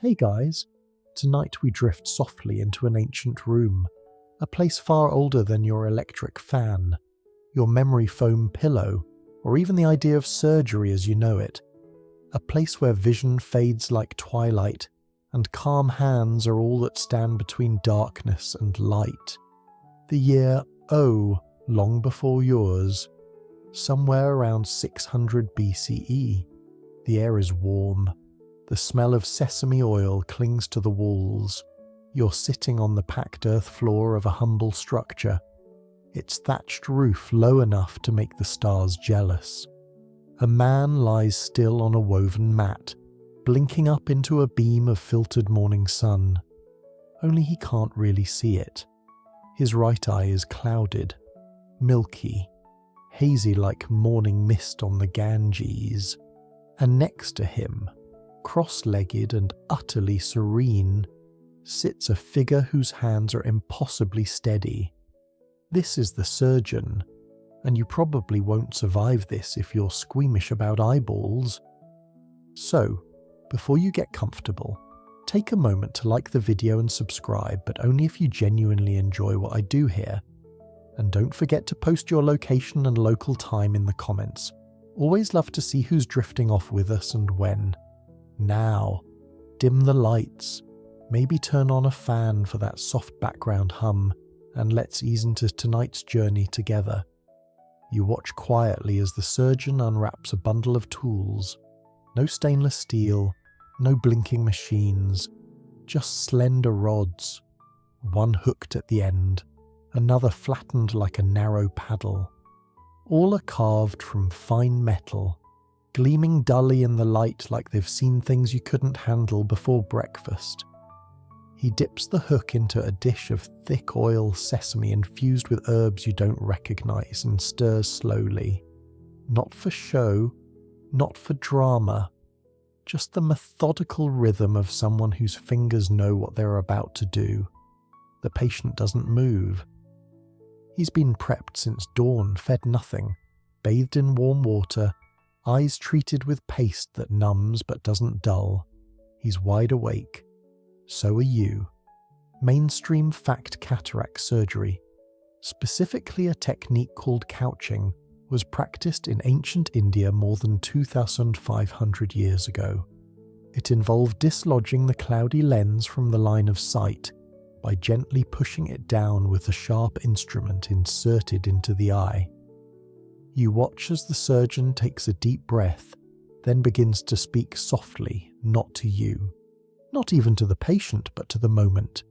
Hey guys, tonight we drift softly into an ancient room, a place far older than your electric fan, your memory foam pillow, or even the idea of surgery as you know it. A place where vision fades like twilight, and calm hands are all that stand between darkness and light. The year O, long before yours, somewhere around 600 BCE. The air is warm. The smell of sesame oil clings to the walls. You're sitting on the packed earth floor of a humble structure, its thatched roof low enough to make the stars jealous. A man lies still on a woven mat, blinking up into a beam of filtered morning sun. Only he can't really see it. His right eye is clouded, milky, hazy like morning mist on the Ganges. And next to him, cross-legged and utterly serene, sits a figure whose hands are impossibly steady. This is the surgeon, and you probably won't survive this if you're squeamish about eyeballs. So, before you get comfortable, take a moment to like the video and subscribe, but only if you genuinely enjoy what I do here. And don't forget to post your location and local time in the comments. Always love to see who's drifting off with us and when. Now, dim the lights, maybe turn on a fan for that soft background hum, and let's ease into tonight's journey together. You watch quietly as the surgeon unwraps a bundle of tools. No stainless steel, no blinking machines, just slender rods, one hooked at the end, another flattened like a narrow paddle. All are carved from fine metal, gleaming dully in the light like they've seen things you couldn't handle before breakfast. He dips the hook into a dish of thick oil sesame infused with herbs you don't recognize and stirs slowly. Not for show, not for drama, just the methodical rhythm of someone whose fingers know what they're about to do. The patient doesn't move. He's been prepped since dawn, fed nothing, bathed in warm water, eyes treated with paste that numbs but doesn't dull. He's wide awake. So are you. Mainstream fact cataract surgery, specifically a technique called couching, was practiced in ancient India more than 2,500 years ago. It involved dislodging the cloudy lens from the line of sight by gently pushing it down with a sharp instrument inserted into the eye. You watch as the surgeon takes a deep breath, then begins to speak softly, not to you. Not even to the patient, but to the moment.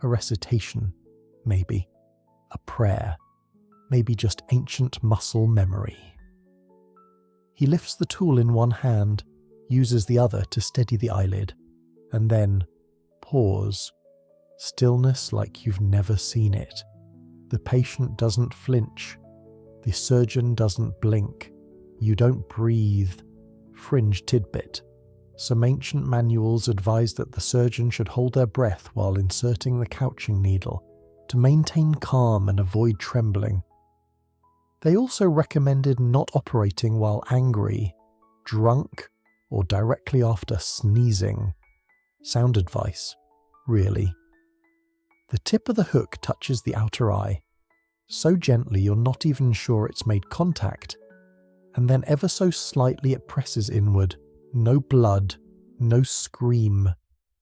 A recitation, maybe. A prayer. Maybe just ancient muscle memory. He lifts the tool in one hand, uses the other to steady the eyelid, and then pause. Stillness like you've never seen it. The patient doesn't flinch. The surgeon doesn't blink. You don't breathe. Fringe tidbit. Some ancient manuals advise that the surgeon should hold their breath while inserting the couching needle to maintain calm and avoid trembling. They also recommended not operating while angry, drunk, or directly after sneezing. Sound advice, really. The tip of the hook touches the outer eye, so gently you're not even sure it's made contact, and then ever so slightly it presses inward. No blood, no scream,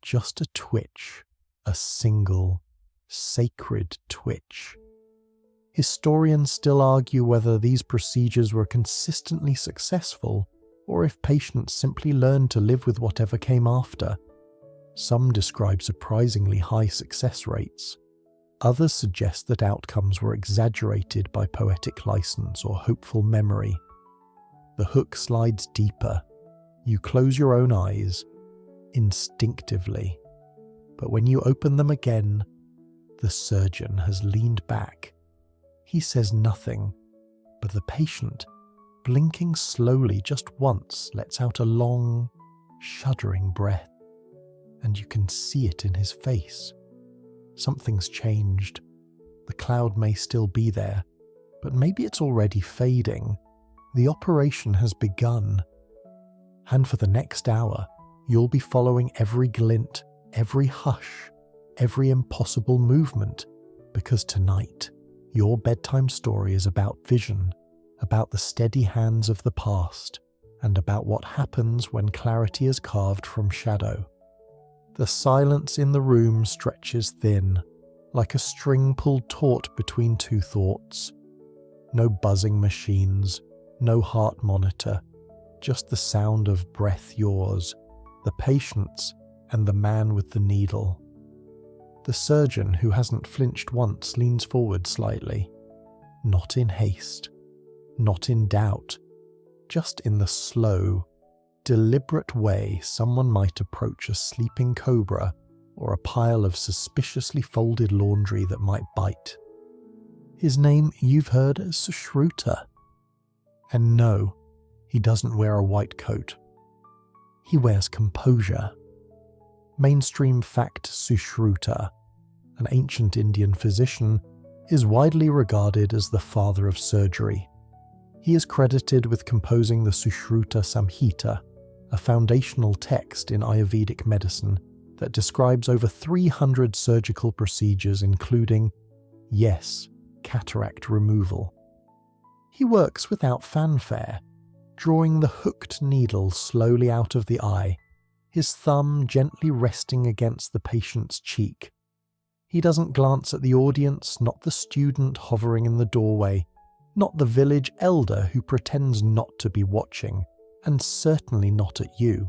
just a twitch, a single, sacred twitch. Historians still argue whether these procedures were consistently successful or if patients simply learned to live with whatever came after. Some describe surprisingly high success rates. Others suggest that outcomes were exaggerated by poetic license or hopeful memory. The hook slides deeper. You close your own eyes, instinctively. But when you open them again, the surgeon has leaned back. He says nothing, but the patient, blinking slowly just once, lets out a long, shuddering breath. And you can see it in his face. Something's changed. The cloud may still be there, but maybe it's already fading. The operation has begun. And for the next hour, You'll be following every glint, every hush, every impossible movement, because tonight, your bedtime story is about vision, about the steady hands of the past, and about what happens when clarity is carved from shadow. The silence in the room stretches thin, like a string pulled taut between two thoughts. No buzzing machines, no heart monitor, just the sound of breath yours, the patient's, and the man with the needle. The surgeon, who hasn't flinched once, leans forward slightly. Not in haste, not in doubt, just in the slow, deliberate way someone might approach a sleeping cobra or a pile of suspiciously folded laundry that might bite. His name you've heard as Sushruta. And no, he doesn't wear a white coat. He wears composure. Mainstream fact: Sushruta, an ancient Indian physician, is widely regarded as the father of surgery. He is credited with composing the Sushruta Samhita, a foundational text in Ayurvedic medicine that describes over 300 surgical procedures, including, yes, cataract removal. He works without fanfare, drawing the hooked needle slowly out of the eye, his thumb gently resting against the patient's cheek. He doesn't glance at the audience, not the student hovering in the doorway, not the village elder who pretends not to be watching, and certainly not at you.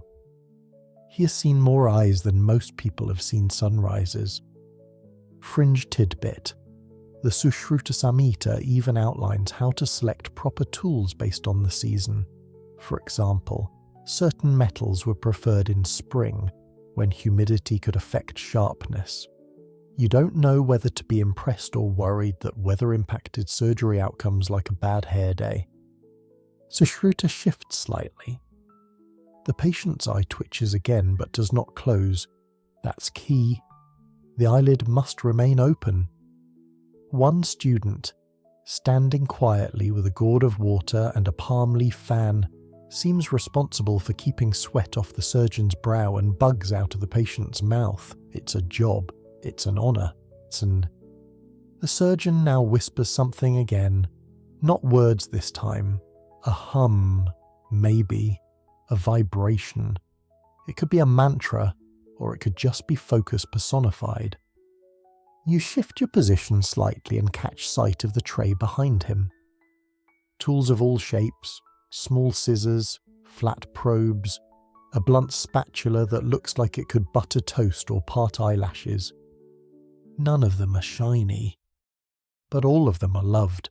He has seen more eyes than most people have seen sunrises. Fringe tidbit: the Sushruta Samhita even outlines how to select proper tools based on the season. For example, certain metals were preferred in spring, when humidity could affect sharpness. You don't know whether to be impressed or worried that weather impacted surgery outcomes like a bad hair day. Sushruta shifts slightly. The patient's eye twitches again but does not close. That's key. The eyelid must remain open. One student, standing quietly with a gourd of water and a palm leaf fan, seems responsible for keeping sweat off the surgeon's brow and bugs out of the patient's mouth. It's a job. It's an honor. The surgeon now whispers something again. Not words this time. A hum, maybe. A vibration. It could be a mantra, or it could just be focus personified. You shift your position slightly and catch sight of the tray behind him. Tools of all shapes, small scissors, flat probes, a blunt spatula that looks like it could butter toast or part eyelashes. None of them are shiny, but all of them are loved.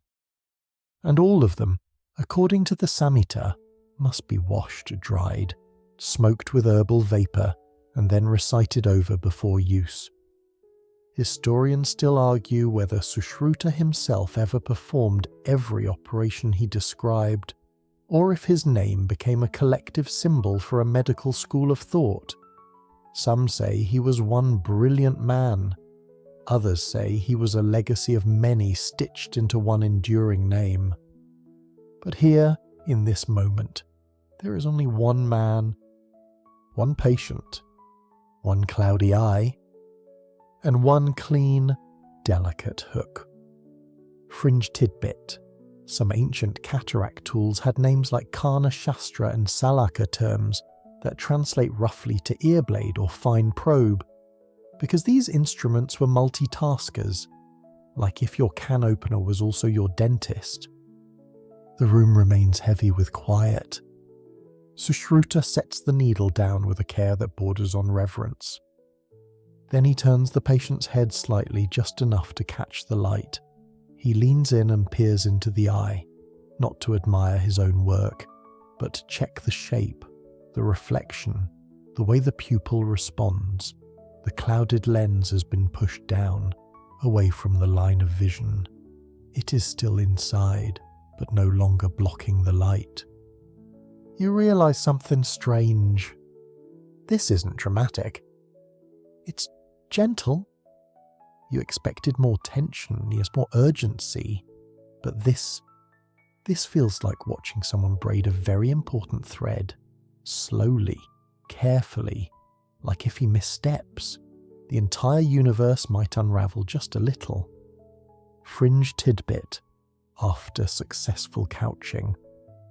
And all of them, according to the Samhita, must be washed, dried, smoked with herbal vapor, and then recited over before use. Historians still argue whether Sushruta himself ever performed every operation he described, or if his name became a collective symbol for a medical school of thought. Some say he was one brilliant man. Others say he was a legacy of many stitched into one enduring name. But here, in this moment, there is only one man, one patient, one cloudy eye, and one clean, delicate hook. Fringe tidbit: some ancient cataract tools had names like Karna Shastra and Salaka terms that translate roughly to earblade or fine probe, because these instruments were multitaskers, like if your can opener was also your dentist. The room remains heavy with quiet. Sushruta sets the needle down with a care that borders on reverence. Then he turns the patient's head slightly, just enough to catch the light. He leans in and peers into the eye, not to admire his own work, but to check the shape, the reflection, the way the pupil responds. The clouded lens has been pushed down, away from the line of vision. It is still inside, but no longer blocking the light. You realize something strange. This isn't dramatic. It's gentle. You expected more tension, yes, more urgency, but this feels like watching someone braid a very important thread, slowly, carefully, like if he missteps, the entire universe might unravel just a little. Fringe tidbit: after successful couching,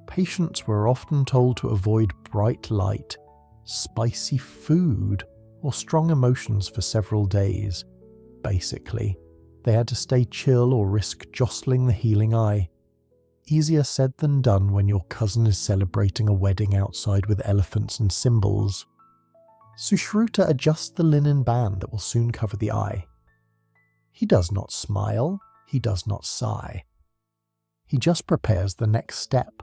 patients were often told to avoid bright light, spicy food, or strong emotions for several days. Basically, they had to stay chill or risk jostling the healing eye. Easier said than done when your cousin is celebrating a wedding outside with elephants and cymbals. Sushruta adjusts the linen band that will soon cover the eye. He does not smile, he does not sigh. He just prepares the next step.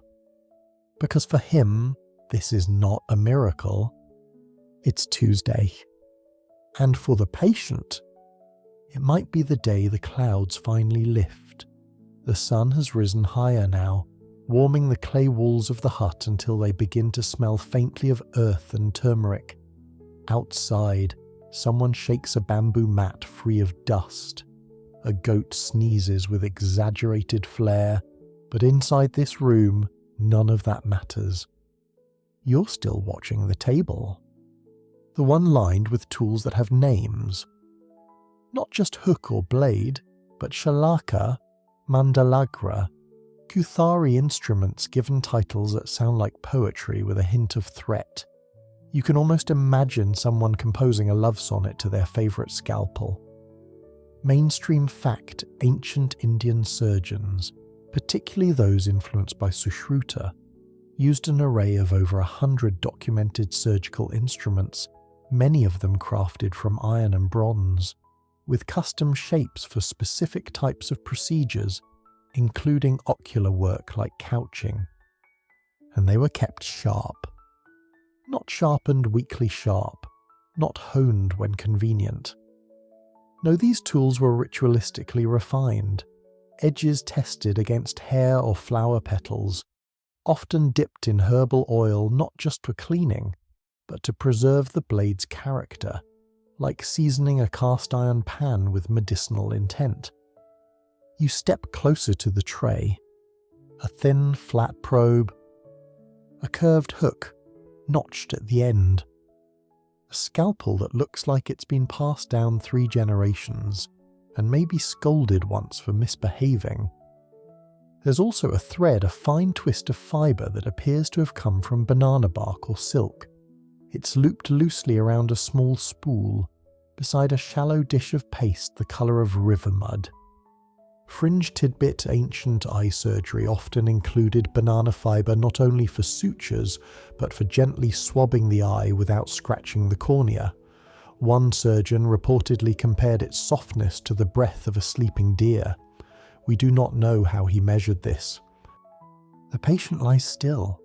Because for him, this is not a miracle. It's Tuesday. And for the patient, it might be the day the clouds finally lift. The sun has risen higher now, warming the clay walls of the hut until they begin to smell faintly of earth and turmeric. Outside, someone shakes a bamboo mat free of dust. A goat sneezes with exaggerated flair, but inside this room, none of that matters. You're still watching the table. The one lined with tools that have names. Not just hook or blade, but shalaka, mandalagra, Kuthari instruments given titles that sound like poetry with a hint of threat. You can almost imagine someone composing a love sonnet to their favourite scalpel. Mainstream fact: ancient Indian surgeons, particularly those influenced by Sushruta, used an array of over 100 documented surgical instruments, many of them crafted from iron and bronze, with custom shapes for specific types of procedures, including ocular work like couching. And they were kept sharp. Not sharpened weakly sharp, not honed when convenient. No, these tools were ritualistically refined, edges tested against hair or flower petals, often dipped in herbal oil not just for cleaning, but to preserve the blade's character, like seasoning a cast iron pan with medicinal intent. You step closer to the tray. A thin, flat probe, a curved hook, notched at the end. A scalpel that looks like it's been passed down 3 generations, and maybe scolded once for misbehaving. There's also a thread, a fine twist of fibre that appears to have come from banana bark or silk. It's looped loosely around a small spool, beside a shallow dish of paste the colour of river mud. Fringe tidbit: ancient eye surgery often included banana fibre not only for sutures, but for gently swabbing the eye without scratching the cornea. One surgeon reportedly compared its softness to the breath of a sleeping deer. We do not know how he measured this. The patient lies still.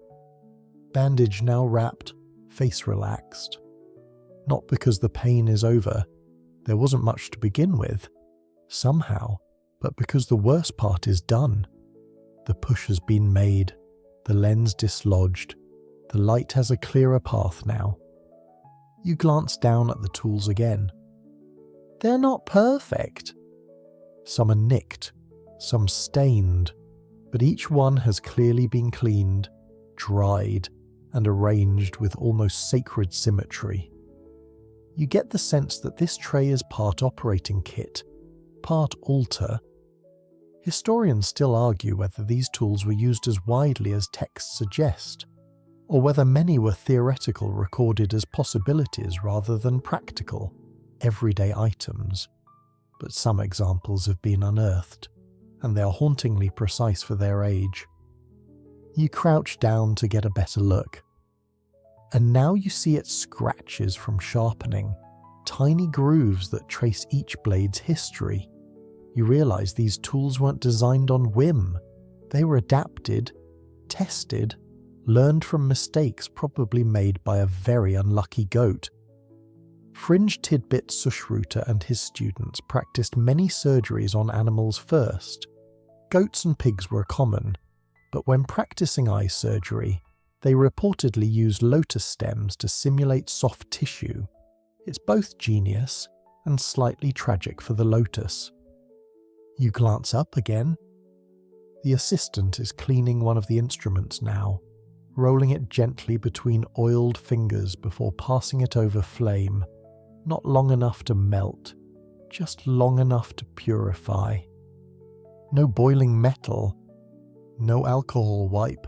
Bandage now wrapped, face relaxed. Not because the pain is over. There wasn't much to begin with. Somehow. But because the worst part is done. The push has been made, the lens dislodged, the light has a clearer path now. You glance down at the tools again. They're not perfect. Some are nicked, some stained, but each one has clearly been cleaned, dried, and arranged with almost sacred symmetry. You get the sense that this tray is part operating kit, part altar. Historians still argue whether these tools were used as widely as texts suggest, or whether many were theoretical, recorded as possibilities rather than practical, everyday items. But some examples have been unearthed, and they are hauntingly precise for their age. You crouch down to get a better look. And now you see its scratches from sharpening, tiny grooves that trace each blade's history. You realise these tools weren't designed on whim. They were adapted, tested, learned from mistakes probably made by a very unlucky goat. Fringe tidbit: Sushruta and his students practiced many surgeries on animals first. Goats and pigs were common, but when practicing eye surgery, they reportedly used lotus stems to simulate soft tissue. It's both genius and slightly tragic for the lotus. You glance up again. The assistant is cleaning one of the instruments now, rolling it gently between oiled fingers before passing it over flame, not long enough to melt, just long enough to purify. No boiling metal, no alcohol wipe,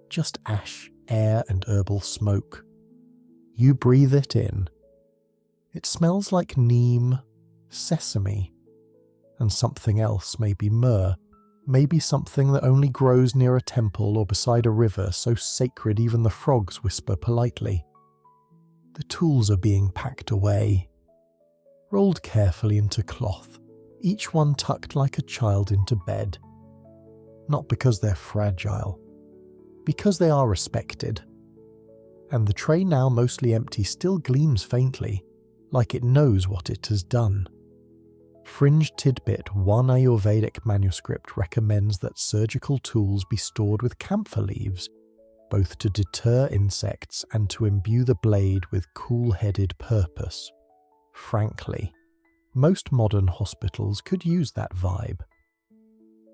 just ash, air, and herbal smoke. You breathe it in. It smells like neem, sesame, and something else, maybe myrrh, maybe something that only grows near a temple or beside a river so sacred even the frogs whisper politely. The tools are being packed away, rolled carefully into cloth, each one tucked like a child into bed. Not because they're fragile, because they are respected. And the tray, now mostly empty, still gleams faintly, like it knows what it has done. Fringe Tidbit, one Ayurvedic manuscript, recommends that surgical tools be stored with camphor leaves, both to deter insects and to imbue the blade with cool-headed purpose. Frankly, most modern hospitals could use that vibe.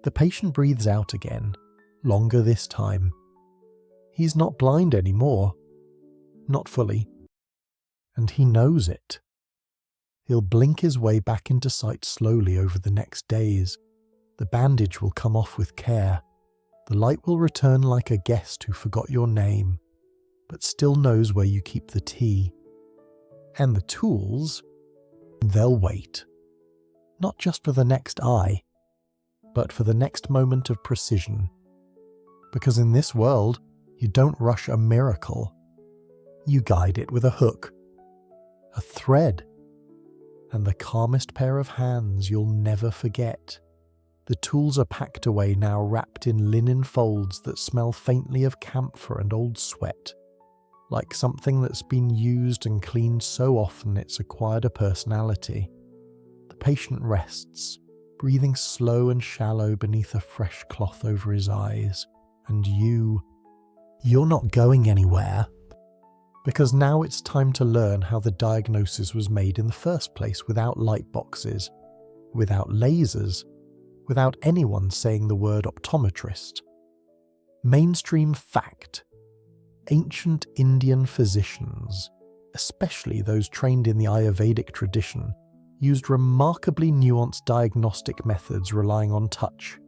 The patient breathes out again, longer this time. He's not blind anymore. Not fully. And he knows it. He'll blink his way back into sight slowly over the next days. The bandage will come off with care. The light will return like a guest who forgot your name, but still knows where you keep the tea. And the tools, they'll wait. Not just for the next eye, but for the next moment of precision. Because in this world, you don't rush a miracle. You guide it with a hook, a thread, and the calmest pair of hands you'll never forget. The tools are packed away now, wrapped in linen folds that smell faintly of camphor and old sweat, like something that's been used and cleaned so often it's acquired a personality. The patient rests, breathing slow and shallow beneath a fresh cloth over his eyes. And you're not going anywhere. Because now it's time to learn how the diagnosis was made in the first place, without light boxes, without lasers, without anyone saying the word optometrist. Mainstream fact. Ancient Indian physicians, especially those trained in the Ayurvedic tradition, used remarkably nuanced diagnostic methods relying on touch,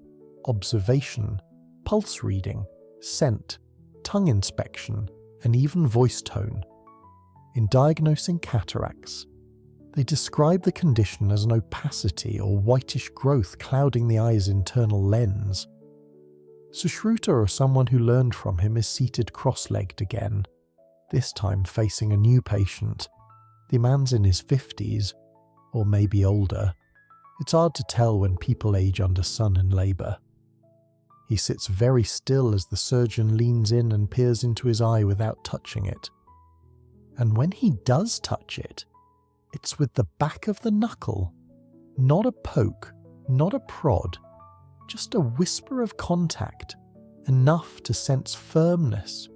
observation, pulse reading, scent, tongue inspection, and even voice tone. In diagnosing cataracts, they describe the condition as an opacity or whitish growth clouding the eye's internal lens. Sushruta, or someone who learned from him, is seated cross-legged again, this time facing a new patient. The man's in his 50s, or maybe older. It's hard to tell when people age under sun and labour. He sits very still as the surgeon leans in and peers into his eye without touching it. And when he does touch it, it's with the back of the knuckle. Not a poke, not a prod, just a whisper of contact, enough to sense firmness,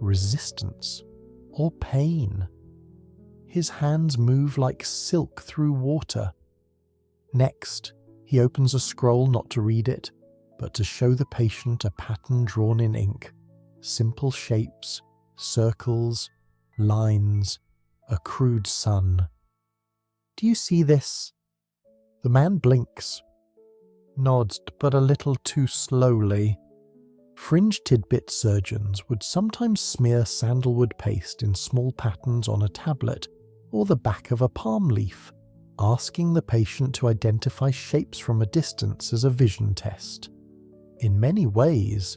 resistance, or pain. His hands move like silk through water. Next, he opens a scroll not to read it, but to show the patient a pattern drawn in ink, simple shapes, circles, lines, a crude sun. Do you see this? The man blinks, nods, but a little too slowly. Fringe Tidbit surgeons would sometimes smear sandalwood paste in small patterns on a tablet or the back of a palm leaf, asking the patient to identify shapes from a distance as a vision test. In many ways,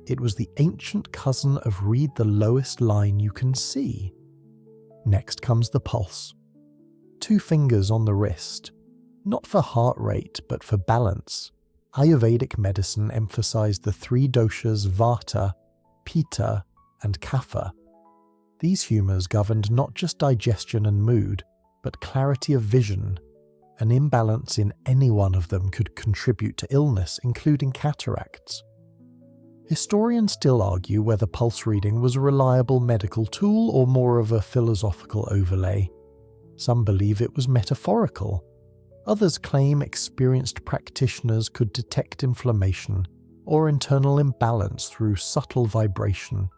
it was the ancient cousin of read the lowest line you can see. Next comes the pulse. 2 fingers on the wrist, not for heart rate but for balance. Ayurvedic medicine emphasized the 3 doshas Vata, Pitta, and Kapha. These humours governed not just digestion and mood, but clarity of vision. An imbalance in any one of them could contribute to illness, including cataracts. Historians still argue whether pulse reading was a reliable medical tool or more of a philosophical overlay. Some believe it was metaphorical. Others claim experienced practitioners could detect inflammation, or internal imbalance through subtle vibration.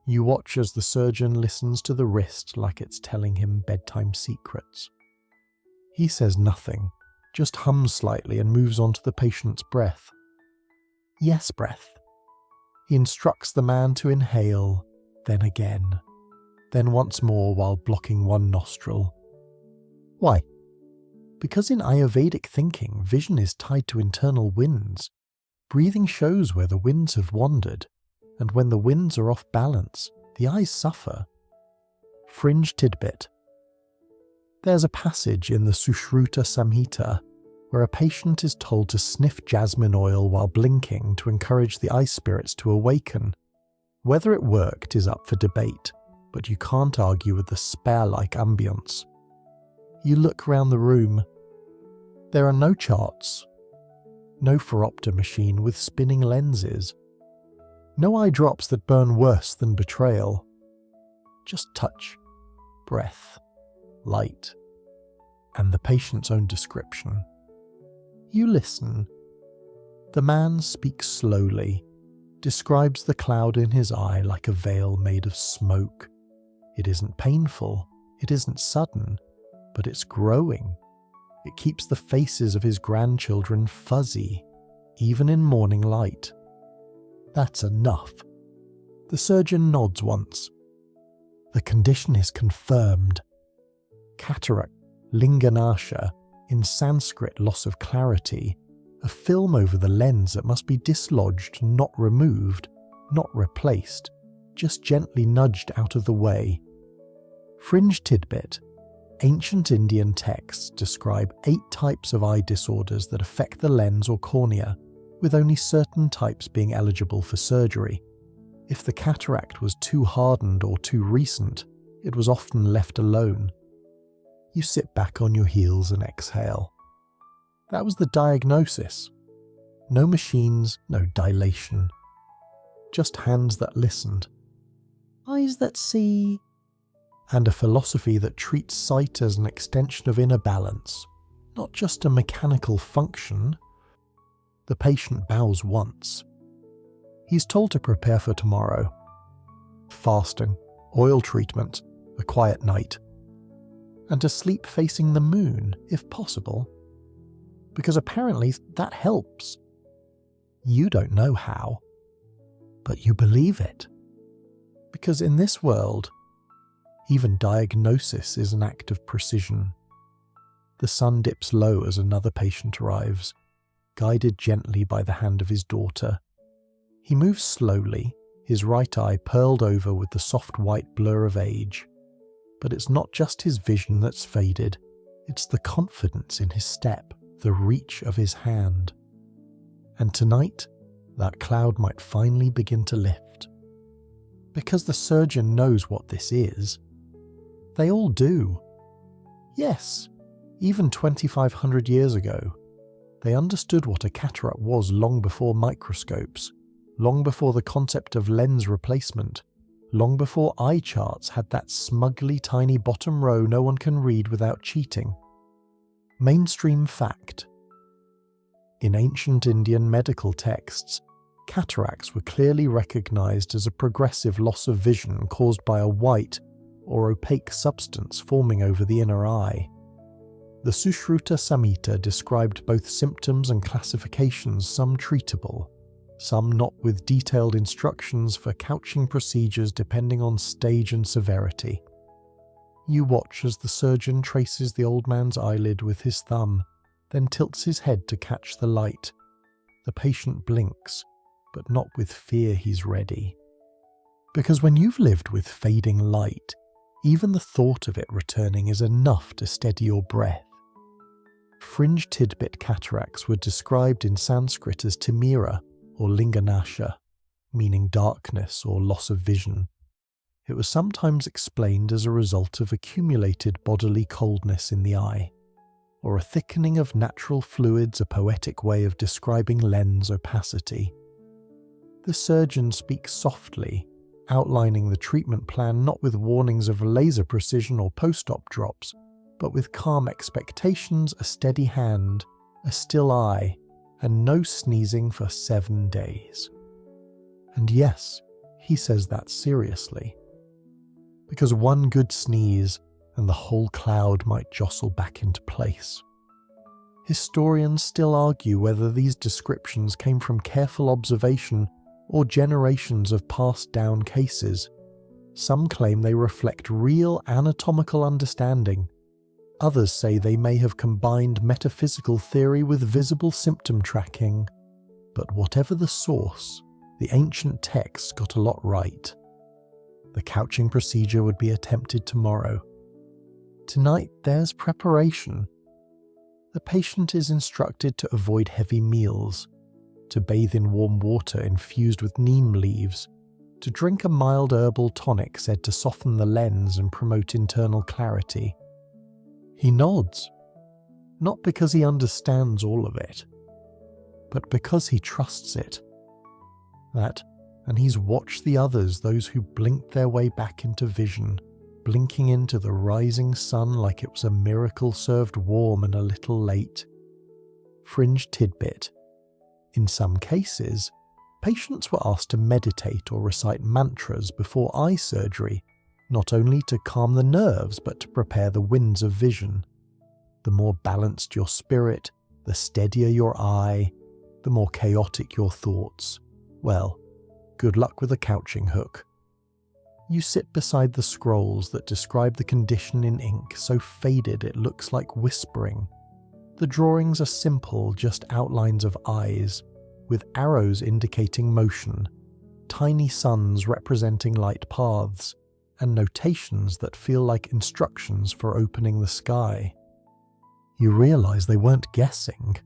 You watch as the surgeon listens to the wrist like it's telling him bedtime secrets. He says nothing, just hums slightly and moves on to the patient's breath. Yes, breath. He instructs the man to inhale, then again, then once more while blocking one nostril. Why? Because in Ayurvedic thinking, vision is tied to internal winds. Breathing shows where the winds have wandered, and when the winds are off balance, the eyes suffer. Fringe tidbit. There's a passage in the Sushruta Samhita where a patient is told to sniff jasmine oil while blinking to encourage the eye spirits to awaken. Whether it worked is up for debate, but you can't argue with the spa-like ambience. You look round the room. There are no charts, no phoropter machine with spinning lenses, no eye drops that burn worse than betrayal. Just touch, breath, light, and the patient's own description. You listen. The man speaks slowly, describes the cloud in his eye like a veil made of smoke. It isn't painful, it isn't sudden, but it's growing. It keeps the faces of his grandchildren fuzzy, even in morning light. That's enough. The surgeon nods once. The condition is confirmed. Cataract, linganasha, in Sanskrit loss of clarity, a film over the lens that must be dislodged, not removed, not replaced, just gently nudged out of the way. Fringe tidbit. Ancient Indian texts describe 8 types of eye disorders that affect the lens or cornea, with only certain types being eligible for surgery. If the cataract was too hardened or too recent, it was often left alone. You sit back on your heels and exhale. That was the diagnosis. No machines, no dilation. Just hands that listened. Eyes that see. And a philosophy that treats sight as an extension of inner balance, not just a mechanical function. The patient bows once. He's told to prepare for tomorrow. Fasting, oil treatment, a quiet night. And to sleep facing the moon, if possible. Because apparently that helps. You don't know how, but you believe it. Because in this world, even diagnosis is an act of precision. The sun dips low as another patient arrives, guided gently by the hand of his daughter. He moves slowly, his right eye pearled over with the soft white blur of age. But it's not just his vision that's faded, it's the confidence in his step, the reach of his hand. And tonight, that cloud might finally begin to lift. Because the surgeon knows what this is. They all do. Yes, even 2,500 years ago, they understood what a cataract was long before microscopes, long before the concept of lens replacement, long before eye charts had that smugly tiny bottom row no one can read without cheating. Mainstream fact. In ancient Indian medical texts, cataracts were clearly recognized as a progressive loss of vision caused by a white or opaque substance forming over the inner eye. The Sushruta Samhita described both symptoms and classifications, some treatable, some not, with detailed instructions for couching procedures depending on stage and severity. You watch as the surgeon traces the old man's eyelid with his thumb, then tilts his head to catch the light. The patient blinks, but not with fear he's ready. Because when you've lived with fading light, even the thought of it returning is enough to steady your breath. Fringe tidbit cataracts were described in Sanskrit as timira or linganasha, meaning darkness or loss of vision. It was sometimes explained as a result of accumulated bodily coldness in the eye, or a thickening of natural fluids, a poetic way of describing lens opacity. The surgeon speaks softly, outlining the treatment plan not with warnings of laser precision or post-op drops, but with calm expectations, a steady hand, a still eye, and no sneezing for 7 days. And yes, he says that seriously. Because one good sneeze and the whole cloud might jostle back into place. Historians still argue whether these descriptions came from careful observation or generations of passed down cases. Some claim they reflect real anatomical understanding. Others say they may have combined metaphysical theory with visible symptom tracking. But whatever the source, the ancient texts got a lot right. The couching procedure would be attempted tomorrow. Tonight there's preparation. The patient is instructed to avoid heavy meals, to bathe in warm water infused with neem leaves, to drink a mild herbal tonic said to soften the lens and promote internal clarity. He nods, not because he understands all of it, but because he trusts it. And he's watched the others, those who blinked their way back into vision, blinking into the rising sun like it was a miracle served warm and a little late. Fringe tidbit. In some cases, patients were asked to meditate or recite mantras before eye surgery, not only to calm the nerves but to prepare the winds of vision. The more balanced your spirit, the steadier your eye, the more chaotic your thoughts. Well, good luck with a couching hook. You sit beside the scrolls that describe the condition in ink so faded it looks like whispering. The drawings are simple, just outlines of eyes, with arrows indicating motion, tiny suns representing light paths, and notations that feel like instructions for opening the sky. You realize they weren't guessing.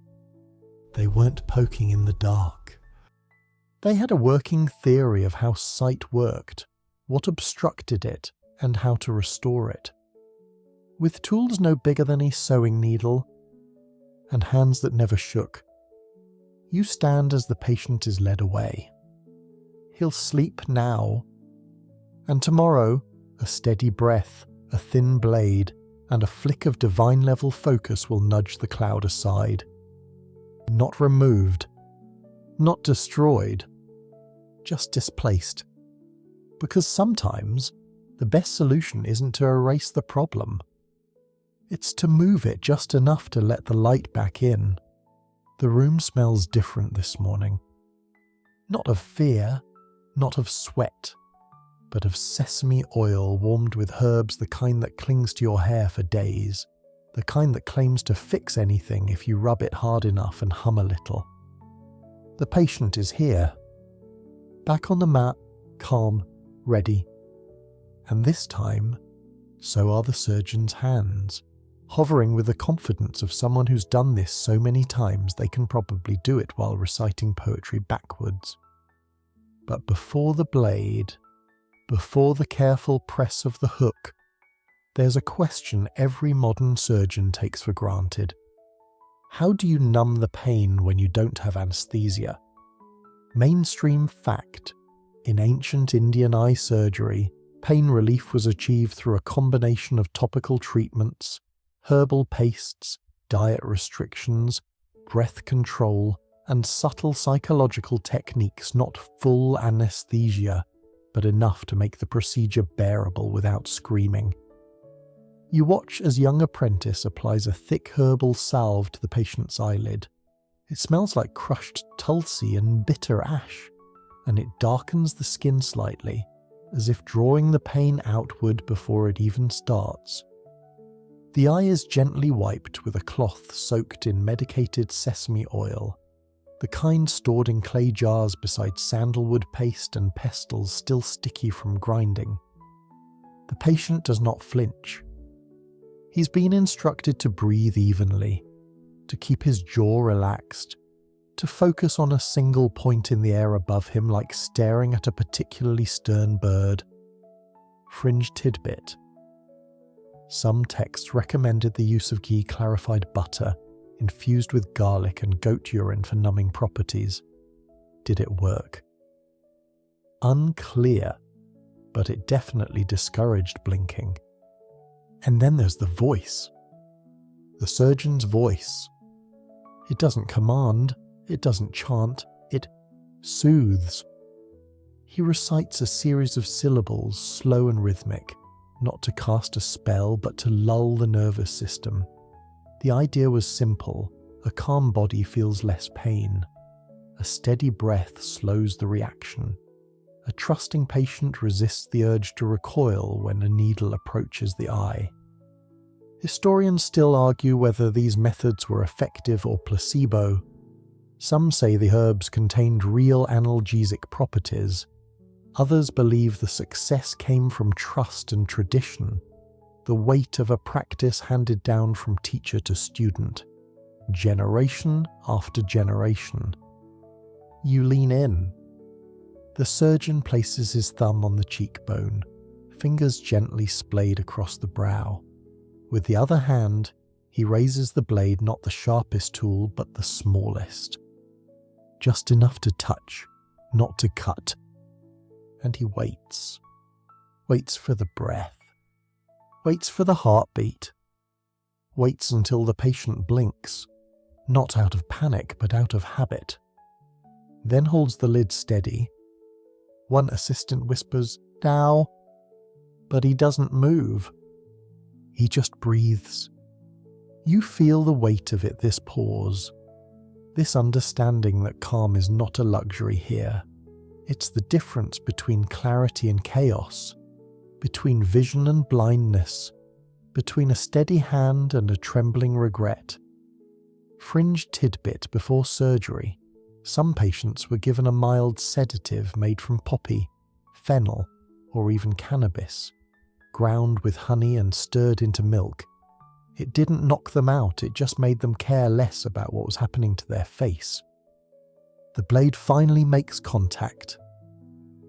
They weren't poking in the dark. They had a working theory of how sight worked, what obstructed it, and how to restore it. With tools no bigger than a sewing needle, and hands that never shook, you stand as the patient is led away. He'll sleep now, and tomorrow, a steady breath, a thin blade, and a flick of divine-level focus will nudge the cloud aside. Not removed, not destroyed, just displaced. Because sometimes, the best solution isn't to erase the problem. It's to move it just enough to let the light back in. The room smells different this morning. Not of fear, not of sweat, but of sesame oil warmed with herbs, the kind that clings to your hair for days, the kind that claims to fix anything if you rub it hard enough and hum a little. The patient is here, back on the mat, calm, ready. And this time, so are the surgeon's hands, hovering with the confidence of someone who's done this so many times they can probably do it while reciting poetry backwards. But before the blade, before the careful press of the hook, there's a question every modern surgeon takes for granted. How do you numb the pain when you don't have anesthesia? Mainstream fact. In ancient Indian eye surgery, pain relief was achieved through a combination of topical treatments, herbal pastes, diet restrictions, breath control, and subtle psychological techniques, not full anesthesia, but enough to make the procedure bearable without screaming. You watch as young apprentice applies a thick herbal salve to the patient's eyelid. It smells like crushed tulsi and bitter ash, and it darkens the skin slightly, as if drawing the pain outward before it even starts. The eye is gently wiped with a cloth soaked in medicated sesame oil, the kind stored in clay jars beside sandalwood paste and pestles still sticky from grinding. The patient does not flinch. He's been instructed to breathe evenly, to keep his jaw relaxed, to focus on a single point in the air above him like staring at a particularly stern bird. Fringe tidbit. Some texts recommended the use of ghee clarified butter infused with garlic and goat urine for numbing properties. Did it work? Unclear, but it definitely discouraged blinking. And then there's the voice. The surgeon's voice. It doesn't command, It doesn't chant, it soothes. He recites a series of syllables, slow and rhythmic, not to cast a spell but to lull the nervous system. The idea was simple: a calm body feels less pain. A steady breath slows the reaction. A trusting patient resists the urge to recoil when a needle approaches the eye. Historians still argue whether these methods were effective or placebo. Some say the herbs contained real analgesic properties. Others believe the success came from trust and tradition, the weight of a practice handed down from teacher to student, generation after generation. You lean in. The surgeon places his thumb on the cheekbone, fingers gently splayed across the brow. With the other hand, he raises the blade, not the sharpest tool, but the smallest. Just enough to touch, not to cut. And he waits. Waits for the breath. Waits for the heartbeat. Waits until the patient blinks, not out of panic, but out of habit. Then holds the lid steady. One assistant whispers, "Now," but he doesn't move. He just breathes. You feel the weight of it, this pause, this understanding that calm is not a luxury here. It's the difference between clarity and chaos, between vision and blindness, between a steady hand and a trembling regret. Fringe tidbit before surgery. Some patients were given a mild sedative made from poppy, fennel, or even cannabis, ground with honey and stirred into milk. It didn't knock them out, it just made them care less about what was happening to their face. The blade finally makes contact.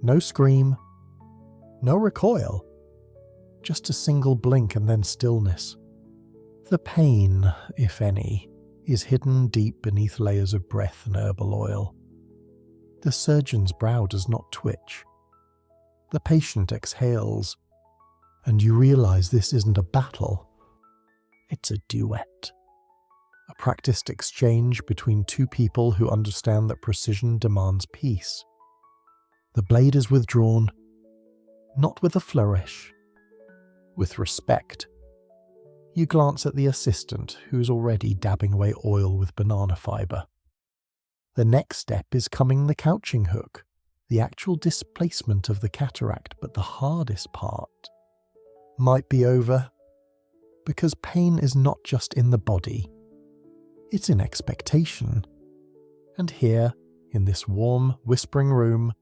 No scream, no recoil, just a single blink and then stillness. The pain, if any, is hidden deep beneath layers of breath and herbal oil. The surgeon's brow does not twitch. The patient exhales, and you realize this isn't a battle. It's a duet. A practiced exchange between two people who understand that precision demands peace. The blade is withdrawn, not with a flourish, with respect. You glance at the assistant, who's already dabbing away oil with banana fibre. The next step is coming the couching hook, the actual displacement of the cataract, but the hardest part might be over, because pain is not just in the body, it's in expectation. And here, in this warm, whispering room,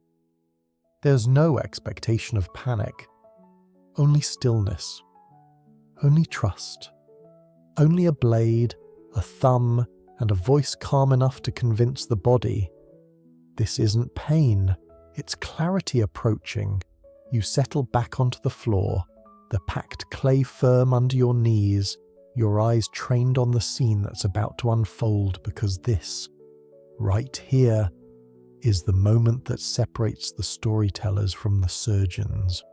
there's no expectation of panic, only stillness. Only trust. Only a blade, a thumb, and a voice calm enough to convince the body. This isn't pain, it's clarity approaching. You settle back onto the floor, the packed clay firm under your knees, your eyes trained on the scene that's about to unfold, because this, right here, is the moment that separates the storytellers from the surgeons.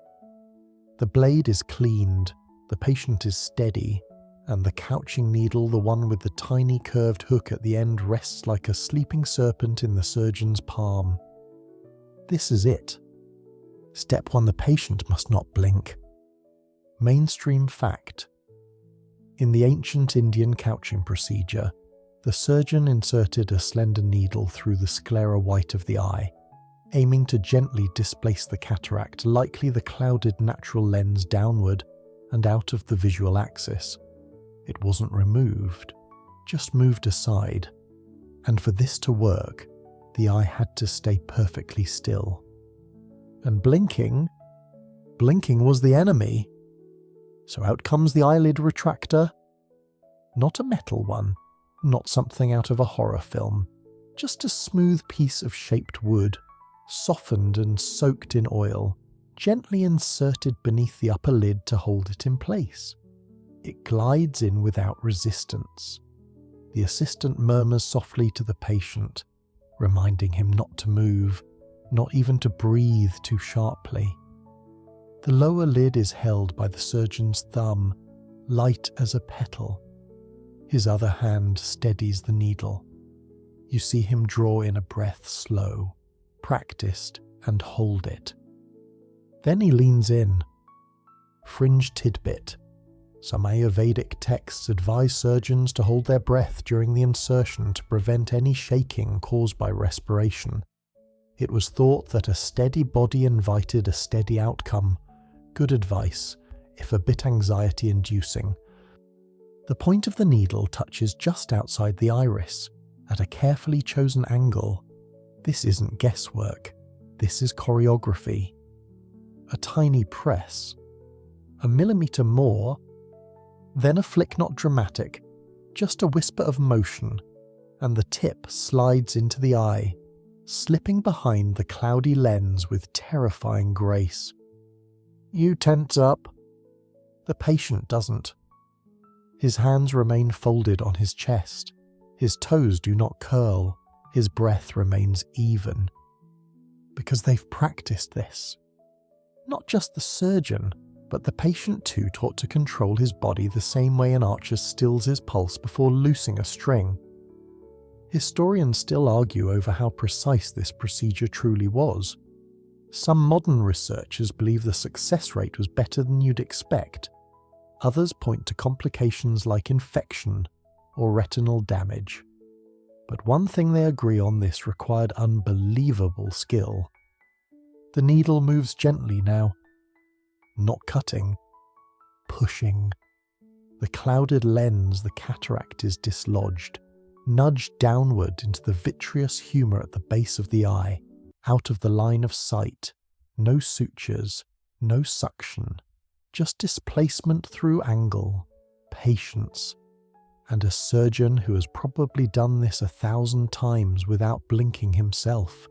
The blade is cleaned, the patient is steady, and the couching needle, the one with the tiny curved hook at the end, rests like a sleeping serpent in the surgeon's palm. This is it. Step 1, the patient must not blink. Mainstream fact. In the ancient Indian couching procedure, the surgeon inserted a slender needle through the sclera white of the eye, aiming to gently displace the cataract, likely the clouded natural lens, downward and out of the visual axis. It wasn't removed, just moved aside. And for this to work, the eye had to stay perfectly still. And blinking was the enemy. So out comes the eyelid retractor. Not a metal one, not something out of a horror film, just a smooth piece of shaped wood, softened and soaked in oil, gently inserted beneath the upper lid to hold it in place. It glides in without resistance. The assistant murmurs softly to the patient, reminding him not to move, not even to breathe too sharply. The lower lid is held by the surgeon's thumb, light as a petal. His other hand steadies the needle. You see him draw in a breath slow, practiced, and hold it. Then he leans in. Fringe tidbit. Some Ayurvedic texts advise surgeons to hold their breath during the insertion to prevent any shaking caused by respiration. It was thought that a steady body invited a steady outcome. Good advice, if a bit anxiety-inducing. The point of the needle touches just outside the iris, at a carefully chosen angle. This isn't guesswork. This is choreography. A tiny press. A millimetre more. Then a flick not dramatic, just a whisper of motion, and the tip slides into the eye, slipping behind the cloudy lens with terrifying grace. You tense up. The patient doesn't. His hands remain folded on his chest. His toes do not curl. His breath remains even. Because they've practiced this. Not just the surgeon, but the patient too taught to control his body the same way an archer stills his pulse before loosing a string. Historians still argue over how precise this procedure truly was. Some modern researchers believe the success rate was better than you'd expect. Others point to complications like infection or retinal damage. But one thing they agree on: this required unbelievable skill. The needle moves gently now. Not cutting, pushing. The clouded lens, the cataract, is dislodged, nudged downward into the vitreous humour at the base of the eye, out of the line of sight. No sutures, no suction, just displacement through angle, patience, and a surgeon who has probably done this 1,000 times without blinking himself.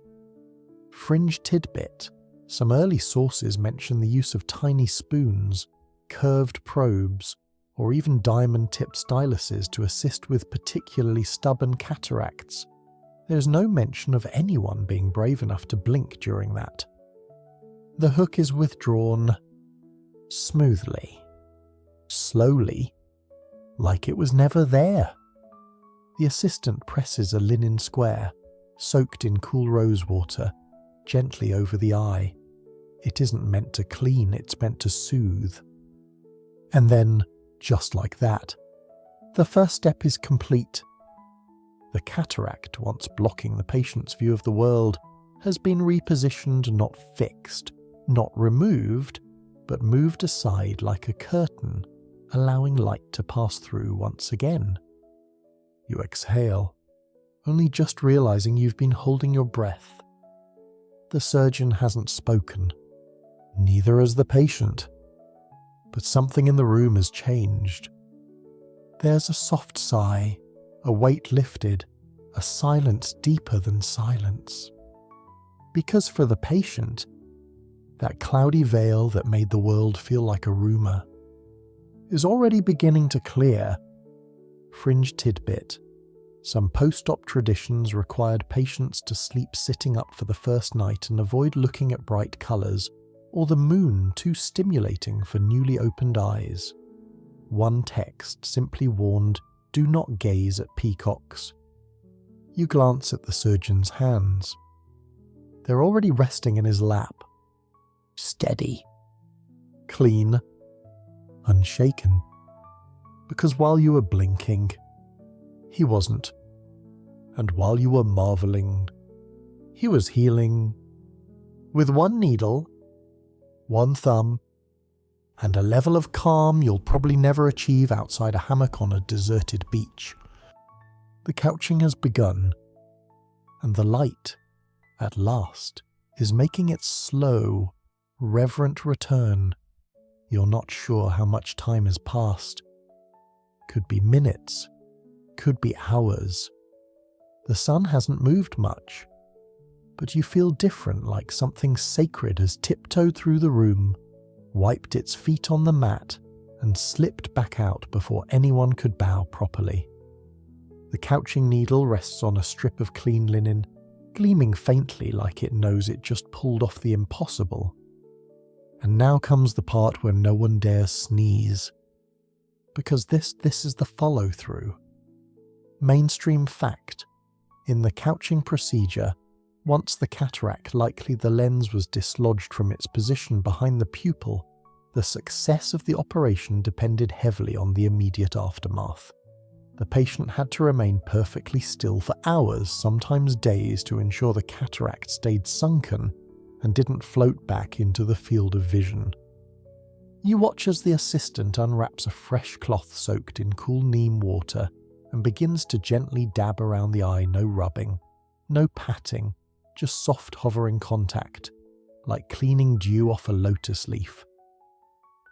Fringe tidbit. Some early sources mention the use of tiny spoons, curved probes, or even diamond-tipped styluses to assist with particularly stubborn cataracts. There's no mention of anyone being brave enough to blink during that. The hook is withdrawn smoothly, slowly, like it was never there. The assistant presses a linen square, soaked in cool rose water, gently over the eye. It isn't meant to clean, it's meant to soothe. And then, just like that, the first step is complete. The cataract, once blocking the patient's view of the world, has been repositioned, not fixed, not removed, but moved aside like a curtain, allowing light to pass through once again. You exhale, only just realizing you've been holding your breath. The surgeon hasn't spoken. Neither has the patient. But something in the room has changed. There's a soft sigh, a weight lifted, a silence deeper than silence. Because for the patient, that cloudy veil that made the world feel like a rumour is already beginning to clear. Fringe tidbit. Some post-op traditions required patients to sleep sitting up for the first night and avoid looking at bright colours, or the moon too stimulating for newly opened eyes. One text simply warned, do not gaze at peacocks. You glance at the surgeon's hands. They're already resting in his lap. Steady. Clean. Unshaken. Because while you were blinking, he wasn't. And while you were marvelling, he was healing. With one needle, one thumb, and a level of calm you'll probably never achieve outside a hammock on a deserted beach. The couching has begun, and the light, at last, is making its slow, reverent return. You're not sure how much time has passed. Could be minutes, could be hours. The sun hasn't moved much, but you feel different, like something sacred has tiptoed through the room, wiped its feet on the mat, and slipped back out before anyone could bow properly. The couching needle rests on a strip of clean linen, gleaming faintly like it knows it just pulled off the impossible. And now comes the part where no one dares sneeze. Because this is the follow-through. Mainstream fact. In the couching procedure, once the cataract, likely the lens, was dislodged from its position behind the pupil, the success of the operation depended heavily on the immediate aftermath. The patient had to remain perfectly still for hours, sometimes days, to ensure the cataract stayed sunken and didn't float back into the field of vision. You watch as the assistant unwraps a fresh cloth soaked in cool neem water and begins to gently dab around the eye. No rubbing, no patting, just soft hovering contact, like cleaning dew off a lotus leaf.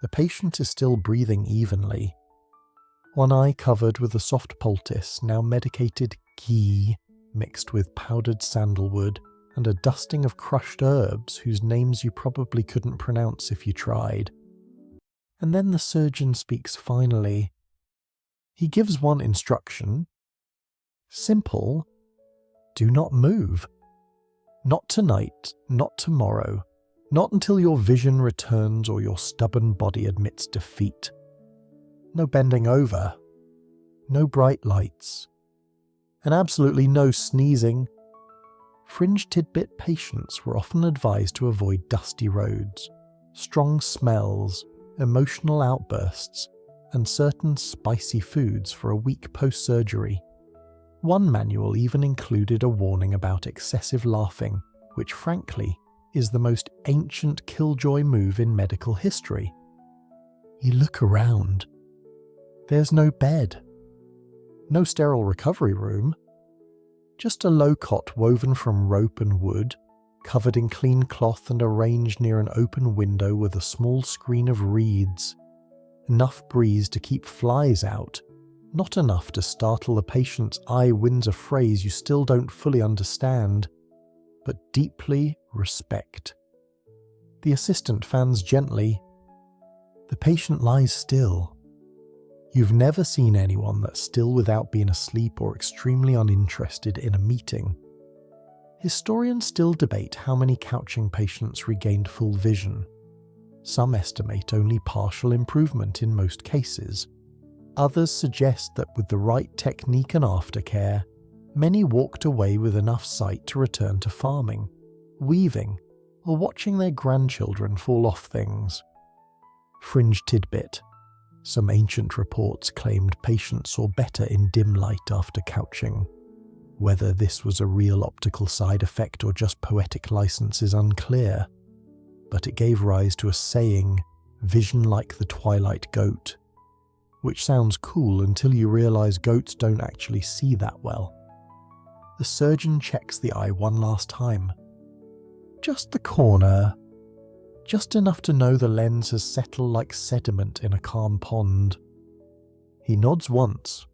The patient is still breathing evenly, one eye covered with a soft poultice, now medicated ghee mixed with powdered sandalwood and a dusting of crushed herbs whose names you probably couldn't pronounce if you tried. And then the surgeon speaks finally. He gives one instruction. Simple. Do not move. Not tonight, not tomorrow, not until your vision returns or your stubborn body admits defeat. No bending over, no bright lights, and absolutely no sneezing. Fringe tidbit patients were often advised to avoid dusty roads, strong smells, emotional outbursts, and certain spicy foods for a week post-surgery. One manual even included a warning about excessive laughing, which frankly is the most ancient killjoy move in medical history. You look around. There's no bed, no sterile recovery room, just a low cot woven from rope and wood, covered in clean cloth and arranged near an open window with a small screen of reeds. Enough breeze to keep flies out, not enough to startle the patient's eye wins a phrase you still don't fully understand, but deeply respect. The assistant fans gently. The patient lies still. You've never seen anyone that's still without being asleep or extremely uninterested in a meeting. Historians still debate how many couching patients regained full vision. Some estimate only partial improvement in most cases. Others suggest that with the right technique and aftercare, many walked away with enough sight to return to farming, weaving, or watching their grandchildren fall off things. Fringe tidbit. Some ancient reports claimed patients saw better in dim light after couching. Whether this was a real optical side effect or just poetic license is unclear, but it gave rise to a saying, vision like the twilight goat, which sounds cool until you realize goats don't actually see that well. The surgeon checks the eye one last time. Just the corner. Just enough to know the lens has settled like sediment in a calm pond. He nods once.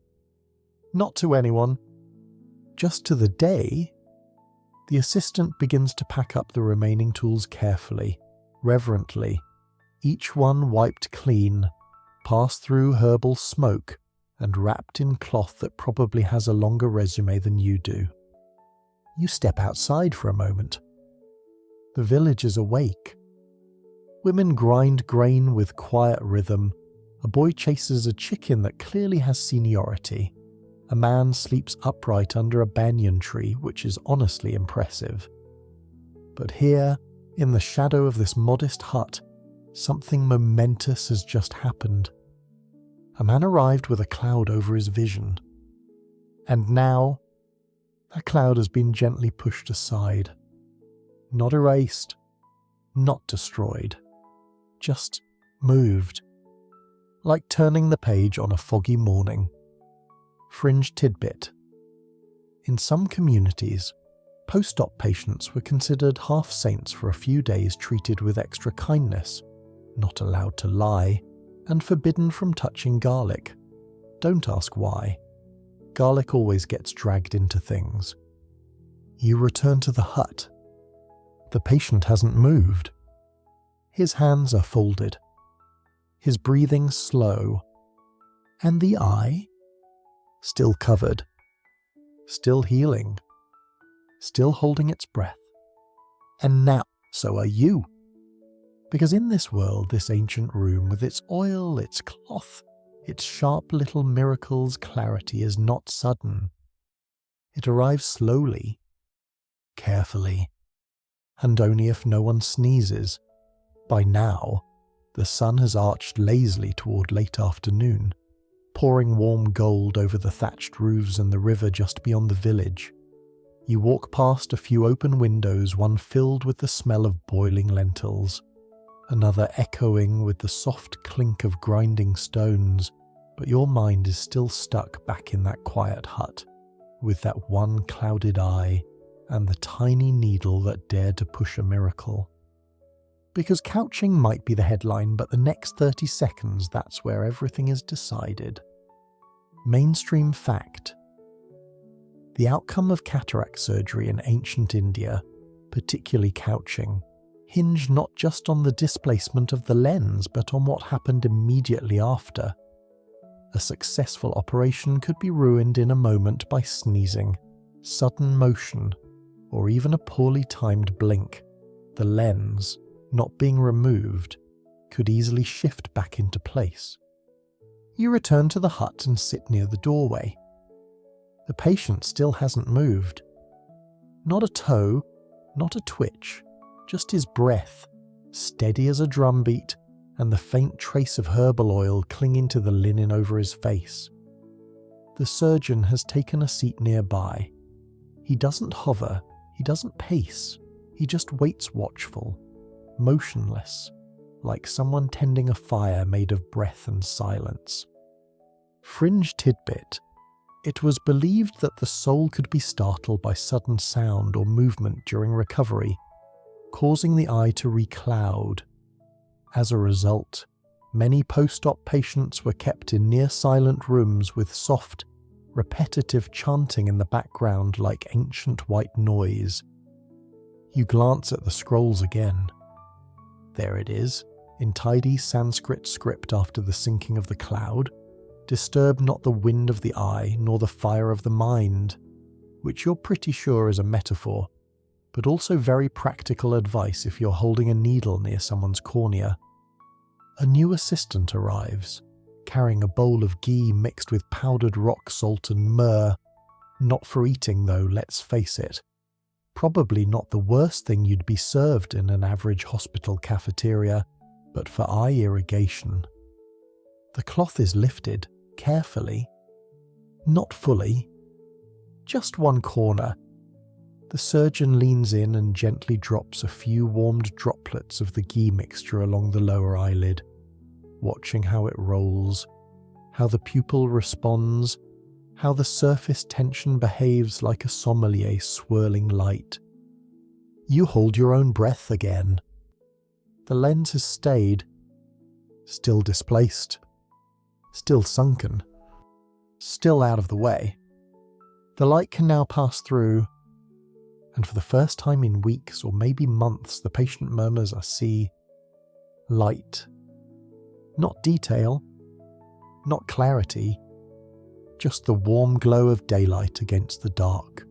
Not to anyone. Just to the day. The assistant begins to pack up the remaining tools carefully, reverently, each one wiped clean, passed through herbal smoke, and wrapped in cloth that probably has a longer resume than you do. You step outside for a moment. The village is awake. Women grind grain with quiet rhythm. A boy chases a chicken that clearly has seniority. A man sleeps upright under a banyan tree, which is honestly impressive. But here, in the shadow of this modest hut, something momentous has just happened. A man arrived with a cloud over his vision. And now, that cloud has been gently pushed aside. Not erased, not destroyed. Just moved, like turning the page on a foggy morning. Fringe tidbit. In some communities, post-op patients were considered half-saints for a few days, treated with extra kindness, not allowed to lie, and forbidden from touching garlic. Don't ask why. Garlic always gets dragged into things. You return to the hut. The patient hasn't moved. His hands are folded, his breathing slow, and the eye, still covered, still healing, still holding its breath. And now, so are you. Because in this world, this ancient room, with its oil, its cloth, its sharp little miracles, clarity is not sudden. It arrives slowly, carefully, and only if no one sneezes. By now, the sun has arched lazily toward late afternoon, pouring warm gold over the thatched roofs and the river just beyond the village. You walk past a few open windows, one filled with the smell of boiling lentils, another echoing with the soft clink of grinding stones, but your mind is still stuck back in that quiet hut, with that one clouded eye and the tiny needle that dared to push a miracle. Because couching might be the headline, but the next 30 seconds, that's where everything is decided. Mainstream fact. The outcome of cataract surgery in ancient India, particularly couching, hinged not just on the displacement of the lens, but on what happened immediately after. A successful operation could be ruined in a moment by sneezing, sudden motion, or even a poorly timed blink. The lens, not being removed, could easily shift back into place. You return to the hut and sit near the doorway. The patient still hasn't moved. Not a toe, not a twitch, just his breath, steady as a drumbeat, and the faint trace of herbal oil clinging to the linen over his face. The surgeon has taken a seat nearby. He doesn't hover, he doesn't pace, he just waits watchful, motionless, like someone tending a fire made of breath and silence. Fringe tidbit. It was believed that the soul could be startled by sudden sound or movement during recovery, causing the eye to recloud. As a result, many post-op patients were kept in near-silent rooms with soft, repetitive chanting in the background like ancient white noise. You glance at the scrolls again. There it is, in tidy Sanskrit script after the sinking of the cloud. Disturb not the wind of the eye, nor the fire of the mind, which you're pretty sure is a metaphor, but also very practical advice if you're holding a needle near someone's cornea. A new assistant arrives, carrying a bowl of ghee mixed with powdered rock salt and myrrh. Not for eating though, let's face it. Probably not the worst thing you'd be served in an average hospital cafeteria, but for eye irrigation. The cloth is lifted, carefully. Not fully. Just one corner. The surgeon leans in and gently drops a few warmed droplets of the ghee mixture along the lower eyelid, watching how it rolls, how the pupil responds, how the surface tension behaves like a sommelier swirling light. You hold your own breath again. The lens has stayed, still displaced, still sunken, still out of the way. The light can now pass through, and for the first time in weeks or maybe months, the patient murmurs, "I see light." Not detail, not clarity, just the warm glow of daylight against the dark.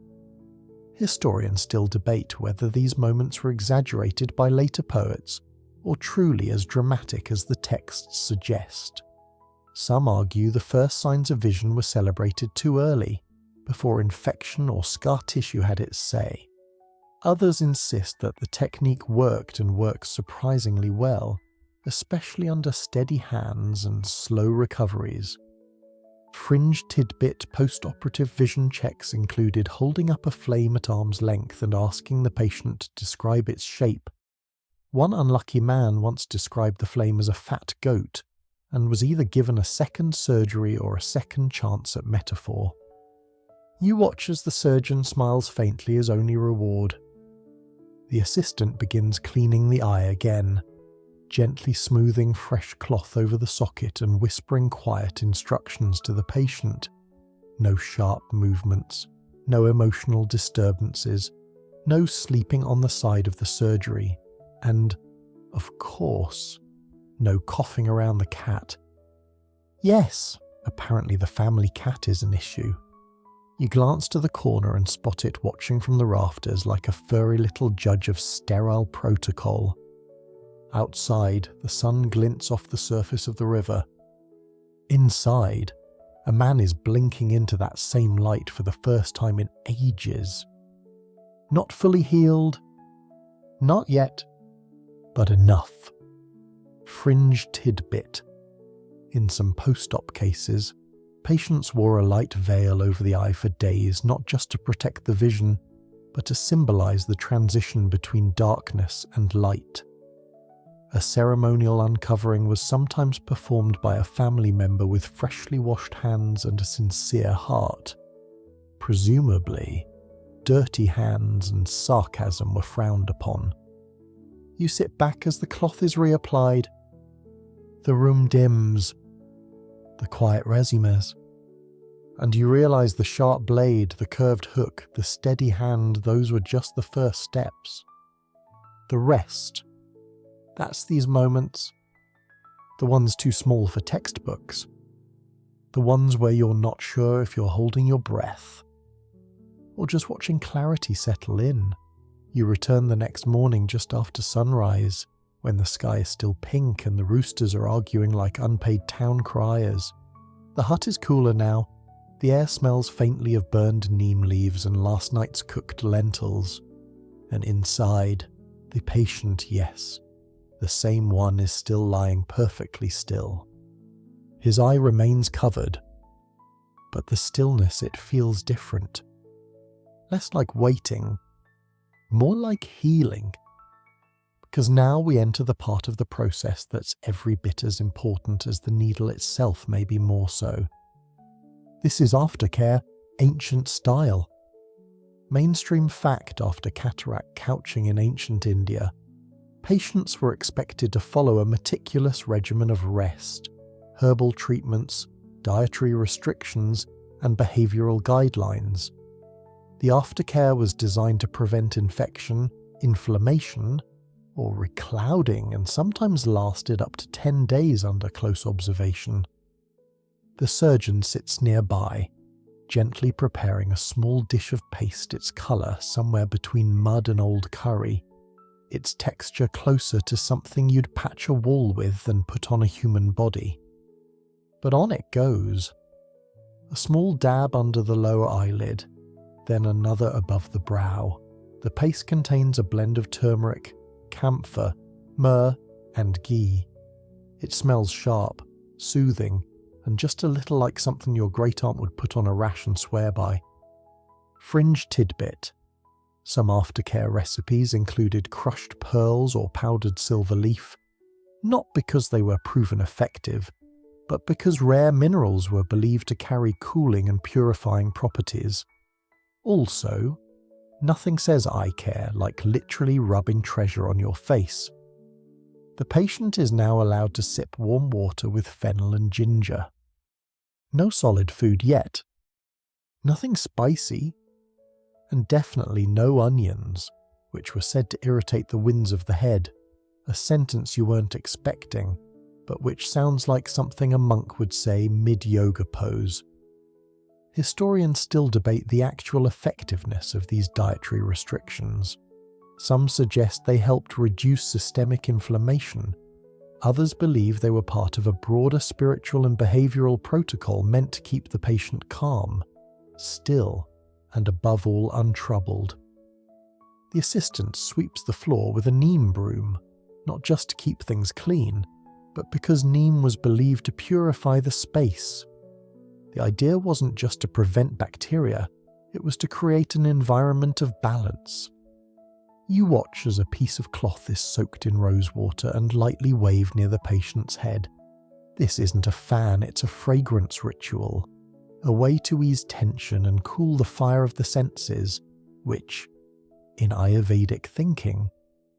Historians still debate whether these moments were exaggerated by later poets or truly as dramatic as the texts suggest. Some argue the first signs of vision were celebrated too early, before infection or scar tissue had its say. Others insist that the technique worked and works surprisingly well, especially under steady hands and slow recoveries. Fringe tidbit post-operative vision checks included holding up a flame at arm's length and asking the patient to describe its shape. One unlucky man once described the flame as a fat goat, and was either given a second surgery or a second chance at metaphor. You watch as the surgeon smiles faintly as only reward. The assistant begins cleaning the eye again, gently smoothing fresh cloth over the socket and whispering quiet instructions to the patient. No sharp movements, no emotional disturbances, no sleeping on the side of the surgery, and, of course, no coughing around the cat. Yes, apparently the family cat is an issue. You glance to the corner and spot it watching from the rafters like a furry little judge of sterile protocol. Outside, the sun glints off the surface of the river. Inside, A man is blinking into that same light for the first time in ages. Not fully healed. Not yet. But enough. Fringe tidbit. In some post-op cases, patients wore a light veil over the eye for days, not just to protect the vision, but to symbolize the transition between darkness and light. A ceremonial uncovering was sometimes performed by a family member with freshly washed hands and a sincere heart. Presumably, dirty hands and sarcasm were frowned upon. You sit back as the cloth is reapplied. The room dims. The quiet resumes. And you realize the sharp blade, the curved hook, the steady hand, those were just the first steps. The rest. That's these moments. The ones too small for textbooks. The ones where you're not sure if you're holding your breath. Or just watching clarity settle in. You return the next morning just after sunrise, when the sky is still pink and the roosters are arguing like unpaid town criers. The hut is cooler now. The air smells faintly of burned neem leaves and last night's cooked lentils. And inside, the patient, yes, the same one is still lying perfectly still. His eye remains covered, but the stillness, it feels different. Less like waiting, more like healing. Because now we enter the part of the process that's every bit as important as the needle itself, maybe more so. This is aftercare, ancient style. Mainstream fact after cataract couching in ancient India. Patients were expected to follow a meticulous regimen of rest, herbal treatments, dietary restrictions, and behavioral guidelines. The aftercare was designed to prevent infection, inflammation, or reclouding, and sometimes lasted up to 10 days under close observation. The surgeon sits nearby, gently preparing a small dish of paste, its colour somewhere between mud and old curry, its texture closer to something you'd patch a wall with than put on a human body. But on it goes. A small dab under the lower eyelid, then another above the brow. The paste contains a blend of turmeric, camphor, myrrh, and ghee. It smells sharp, soothing, and just a little like something your great-aunt would put on a rash and swear by. Fringe tidbit. Some aftercare recipes included crushed pearls or powdered silver leaf, not because they were proven effective, but because rare minerals were believed to carry cooling and purifying properties. Also, nothing says eye care like literally rubbing treasure on your face. The patient is now allowed to sip warm water with fennel and ginger. No solid food yet. Nothing spicy. And definitely no onions, which were said to irritate the winds of the head, a sentence you weren't expecting, but which sounds like something a monk would say mid-yoga pose. Historians still debate the actual effectiveness of these dietary restrictions. Some suggest they helped reduce systemic inflammation. Others believe they were part of a broader spiritual and behavioral protocol meant to keep the patient calm, still, and above all untroubled. The assistant sweeps the floor with a neem broom, not just to keep things clean, but because neem was believed to purify the space. The idea wasn't just to prevent bacteria, it was to create an environment of balance. You watch as a piece of cloth is soaked in rosewater and lightly waved near the patient's head. This isn't a fan, it's a fragrance ritual. A way to ease tension and cool the fire of the senses, which, in Ayurvedic thinking,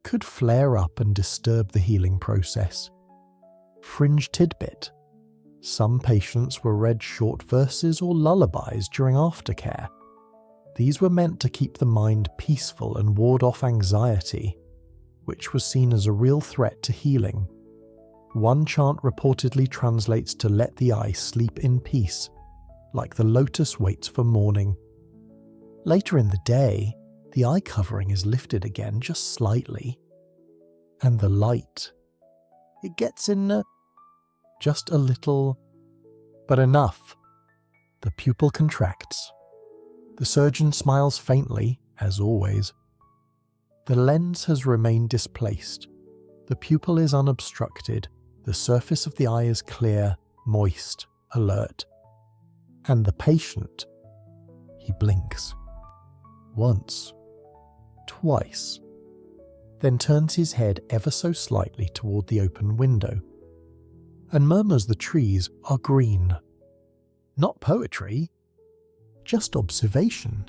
could flare up and disturb the healing process. Fringe tidbit. Some patients were read short verses or lullabies during aftercare. These were meant to keep the mind peaceful and ward off anxiety, which was seen as a real threat to healing. One chant reportedly translates to "let the eye sleep in peace," like the lotus waits for morning. Later in the day, the eye covering is lifted again just slightly. And the light. It gets in just a little, but enough. The pupil contracts. The surgeon smiles faintly, as always. The lens has remained displaced. The pupil is unobstructed. The surface of the eye is clear, moist, alert. And the patient, he blinks. Once. Twice. Then turns his head ever so slightly toward the open window, and murmurs the trees are green. Not poetry, just observation.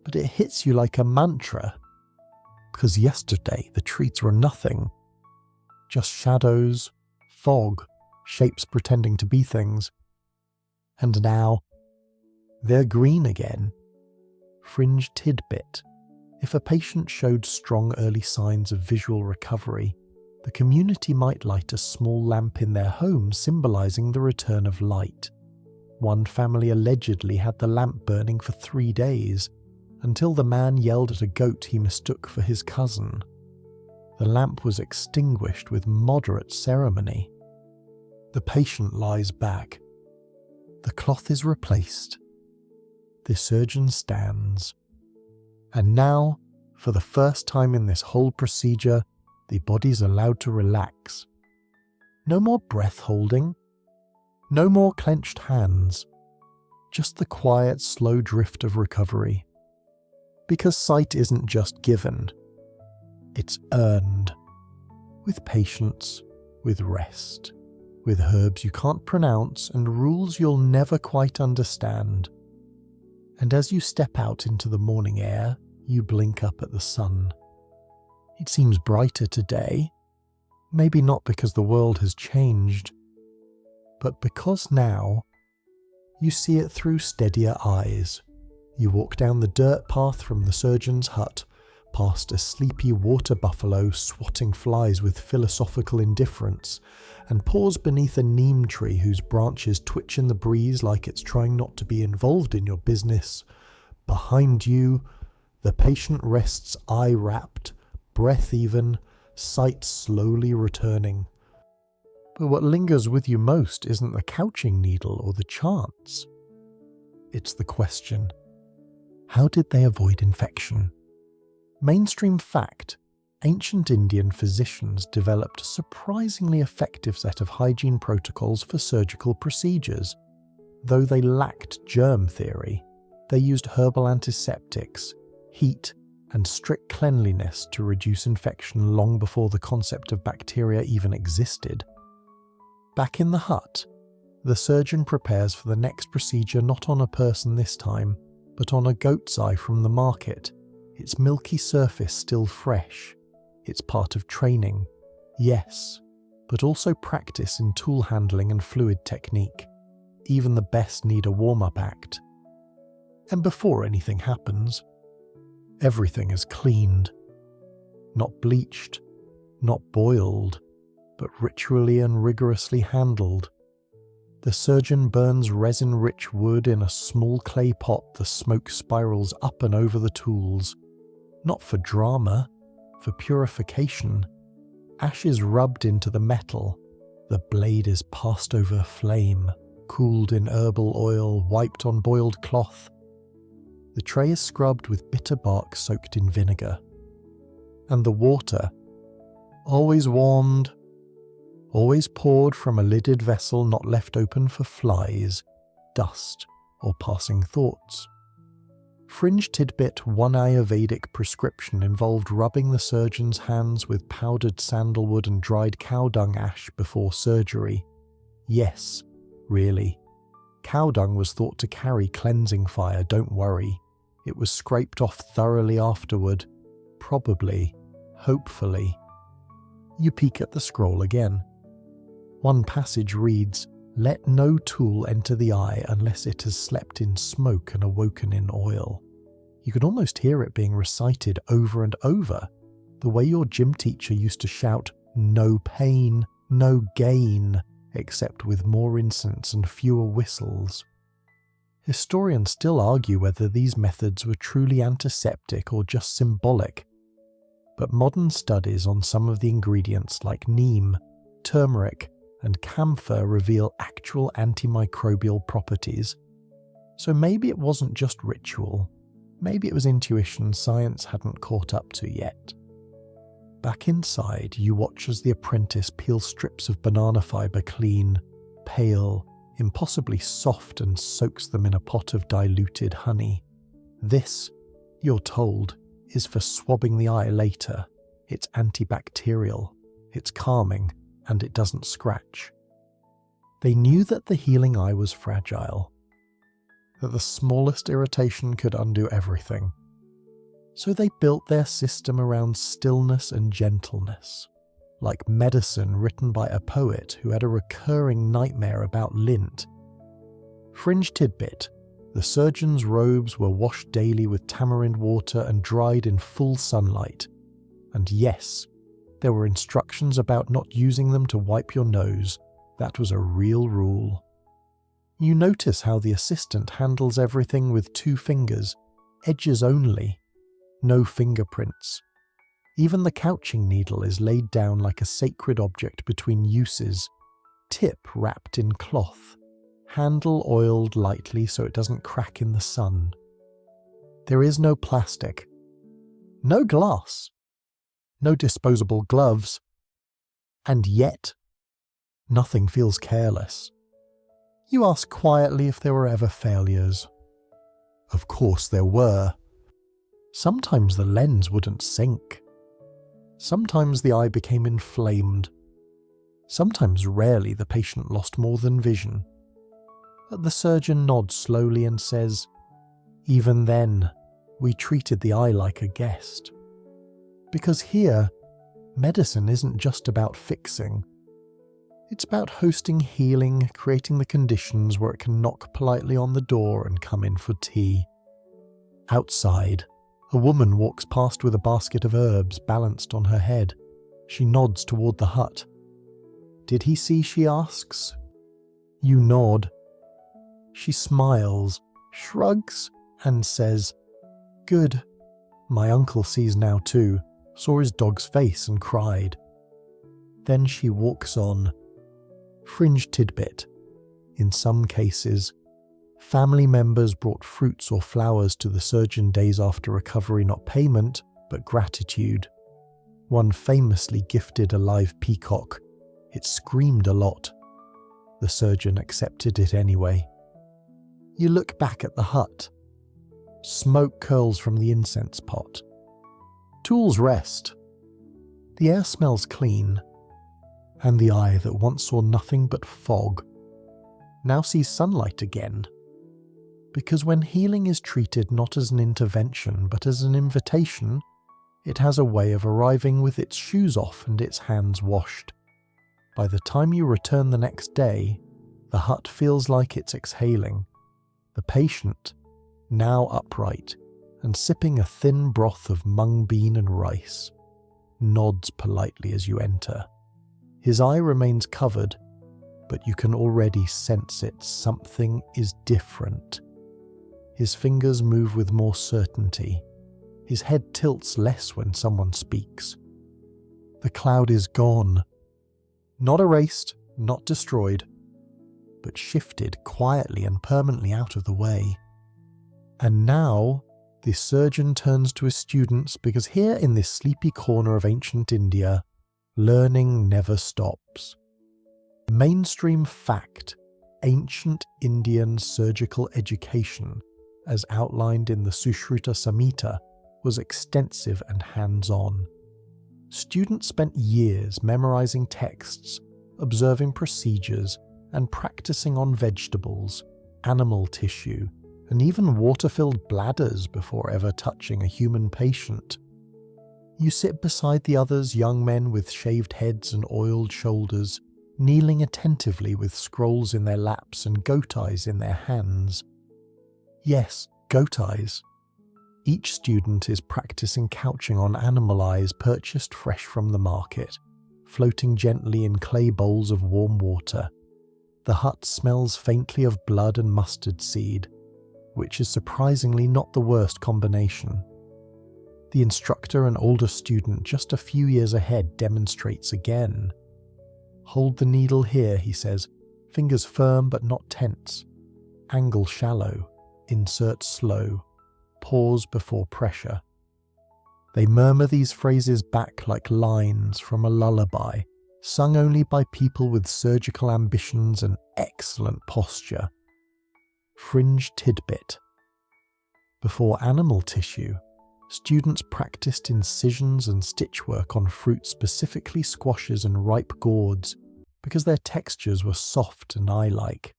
But it hits you like a mantra, because yesterday the trees were nothing. Just shadows, fog, shapes pretending to be things. And now, they're green again. Fringe tidbit. If a patient showed strong early signs of visual recovery, the community might light a small lamp in their home symbolizing the return of light. One family allegedly had the lamp burning for 3 days, until the man yelled at a goat he mistook for his cousin. The lamp was extinguished with moderate ceremony. The patient lies back. The cloth is replaced. The surgeon stands. And now, for the first time in this whole procedure, the body's allowed to relax. No more breath holding. No more clenched hands. Just the quiet, slow drift of recovery. Because sight isn't just given. It's earned. With patience, with rest, with herbs you can't pronounce and rules you'll never quite understand. And as you step out into the morning air, you blink up at the sun. It seems brighter today, maybe not because the world has changed, but because now you see it through steadier eyes. You walk down the dirt path from the surgeon's hut, past a sleepy water buffalo swatting flies with philosophical indifference, and pause beneath a neem tree whose branches twitch in the breeze like it's trying not to be involved in your business. Behind you, the patient rests eye-wrapped, breath even, sight slowly returning. But what lingers with you most isn't the couching needle or the chants. It's the question. How did they avoid infection? Mainstream fact, ancient Indian physicians developed a surprisingly effective set of hygiene protocols for surgical procedures. Though they lacked germ theory, they used herbal antiseptics, heat, and strict cleanliness to reduce infection long before the concept of bacteria even existed. Back in the hut, the surgeon prepares for the next procedure not on a person this time, but on a goat's eye from the market, its milky surface still fresh. It's part of training, yes, but also practice in tool handling and fluid technique. Even the best need a warm-up act. And before anything happens, everything is cleaned. Not bleached, not boiled, but ritually and rigorously handled. The surgeon burns resin-rich wood in a small clay pot. The smoke spirals up and over the tools. Not for drama, for purification. Ash is rubbed into the metal. The blade is passed over flame, cooled in herbal oil, wiped on boiled cloth. The tray is scrubbed with bitter bark soaked in vinegar. And the water, always warmed, always poured from a lidded vessel not left open for flies, dust, or passing thoughts. Fringe tidbit one Ayurvedic prescription involved rubbing the surgeon's hands with powdered sandalwood and dried cow dung ash before surgery. Yes, really. Cow dung was thought to carry cleansing fire, don't worry. It was scraped off thoroughly afterward. Probably, hopefully. You peek at the scroll again. One passage reads, "Let no tool enter the eye unless it has slept in smoke and awoken in oil." You could almost hear it being recited over and over, the way your gym teacher used to shout, "No pain, no gain," except with more incense and fewer whistles. Historians still argue whether these methods were truly antiseptic or just symbolic, but modern studies on some of the ingredients like neem, turmeric, and camphor reveal actual antimicrobial properties, So maybe it wasn't just ritual. Maybe it was intuition science hadn't caught up to yet. Back inside, you watch as the apprentice peels strips of banana fibre clean, pale, impossibly soft, and soaks them in a pot of diluted honey. This, you're told, is for swabbing the eye later. It's antibacterial, it's calming, and it doesn't scratch. They knew that the healing eye was fragile, that the smallest irritation could undo everything. So they built their system around stillness and gentleness, like medicine written by a poet who had a recurring nightmare about lint. Fringe tidbit: the surgeon's robes were washed daily with tamarind water and dried in full sunlight. And yes, there were instructions about not using them to wipe your nose. That was a real rule. You notice how the assistant handles everything with 2 fingers, edges only, no fingerprints. Even the couching needle is laid down like a sacred object between uses, tip wrapped in cloth, handle oiled lightly so it doesn't crack in the sun. There is no plastic, no glass, no disposable gloves, and yet nothing feels careless. You ask quietly if there were ever failures. Of course there were. Sometimes the lens wouldn't sync. Sometimes the eye became inflamed. Sometimes, rarely, the patient lost more than vision. But the surgeon nods slowly and says, "Even then, we treated the eye like a guest." Because here, medicine isn't just about fixing. It's about hosting healing, creating the conditions where it can knock politely on the door and come in for tea. Outside, a woman walks past with a basket of herbs balanced on her head. She nods toward the hut. "Did he see?" she asks. You nod. She smiles, shrugs, and says, "Good. My uncle sees now too. Saw his dog's face and cried." Then she walks on. Fringe tidbit: in some cases, family members brought fruits or flowers to the surgeon days after recovery, not payment, but gratitude. One famously gifted a live peacock. It screamed a lot. The surgeon accepted it anyway. You look back at the hut. Smoke curls from the incense pot. Tools rest. The air smells clean. And the eye that once saw nothing but fog now sees sunlight again. Because when healing is treated not as an intervention but as an invitation, it has a way of arriving with its shoes off and its hands washed. By the time you return the next day, the hut feels like it's exhaling. The patient, now upright and sipping a thin broth of mung bean and rice, nods politely as you enter. His eye remains covered, but you can already sense it. Something is different. His fingers move with more certainty. His head tilts less when someone speaks. The cloud is gone. Not erased, not destroyed, but shifted quietly and permanently out of the way. And now, the surgeon turns to his students, because here in this sleepy corner of ancient India, learning never stops. Mainstream fact: ancient Indian surgical education, as outlined in the Sushruta Samhita, was extensive and hands-on. Students spent years memorizing texts, observing procedures, and practicing on vegetables, animal tissue, and even water-filled bladders before ever touching a human patient. You sit beside the others, young men with shaved heads and oiled shoulders, kneeling attentively with scrolls in their laps and goat eyes in their hands. Yes, goat eyes. Each student is practicing couching on animal eyes purchased fresh from the market, floating gently in clay bowls of warm water. The hut smells faintly of blood and mustard seed, which is surprisingly not the worst combination. The instructor, an older student just a few years ahead, demonstrates again. "Hold the needle here," he says, "fingers firm but not tense. Angle shallow. insert slow, pause before pressure. They murmur these phrases back like lines from a lullaby, sung only by people with surgical ambitions and excellent posture. Fringe tidbit. Before animal tissue, students practiced incisions and stitchwork on fruit, specifically squashes and ripe gourds, because their textures were soft and eye-like.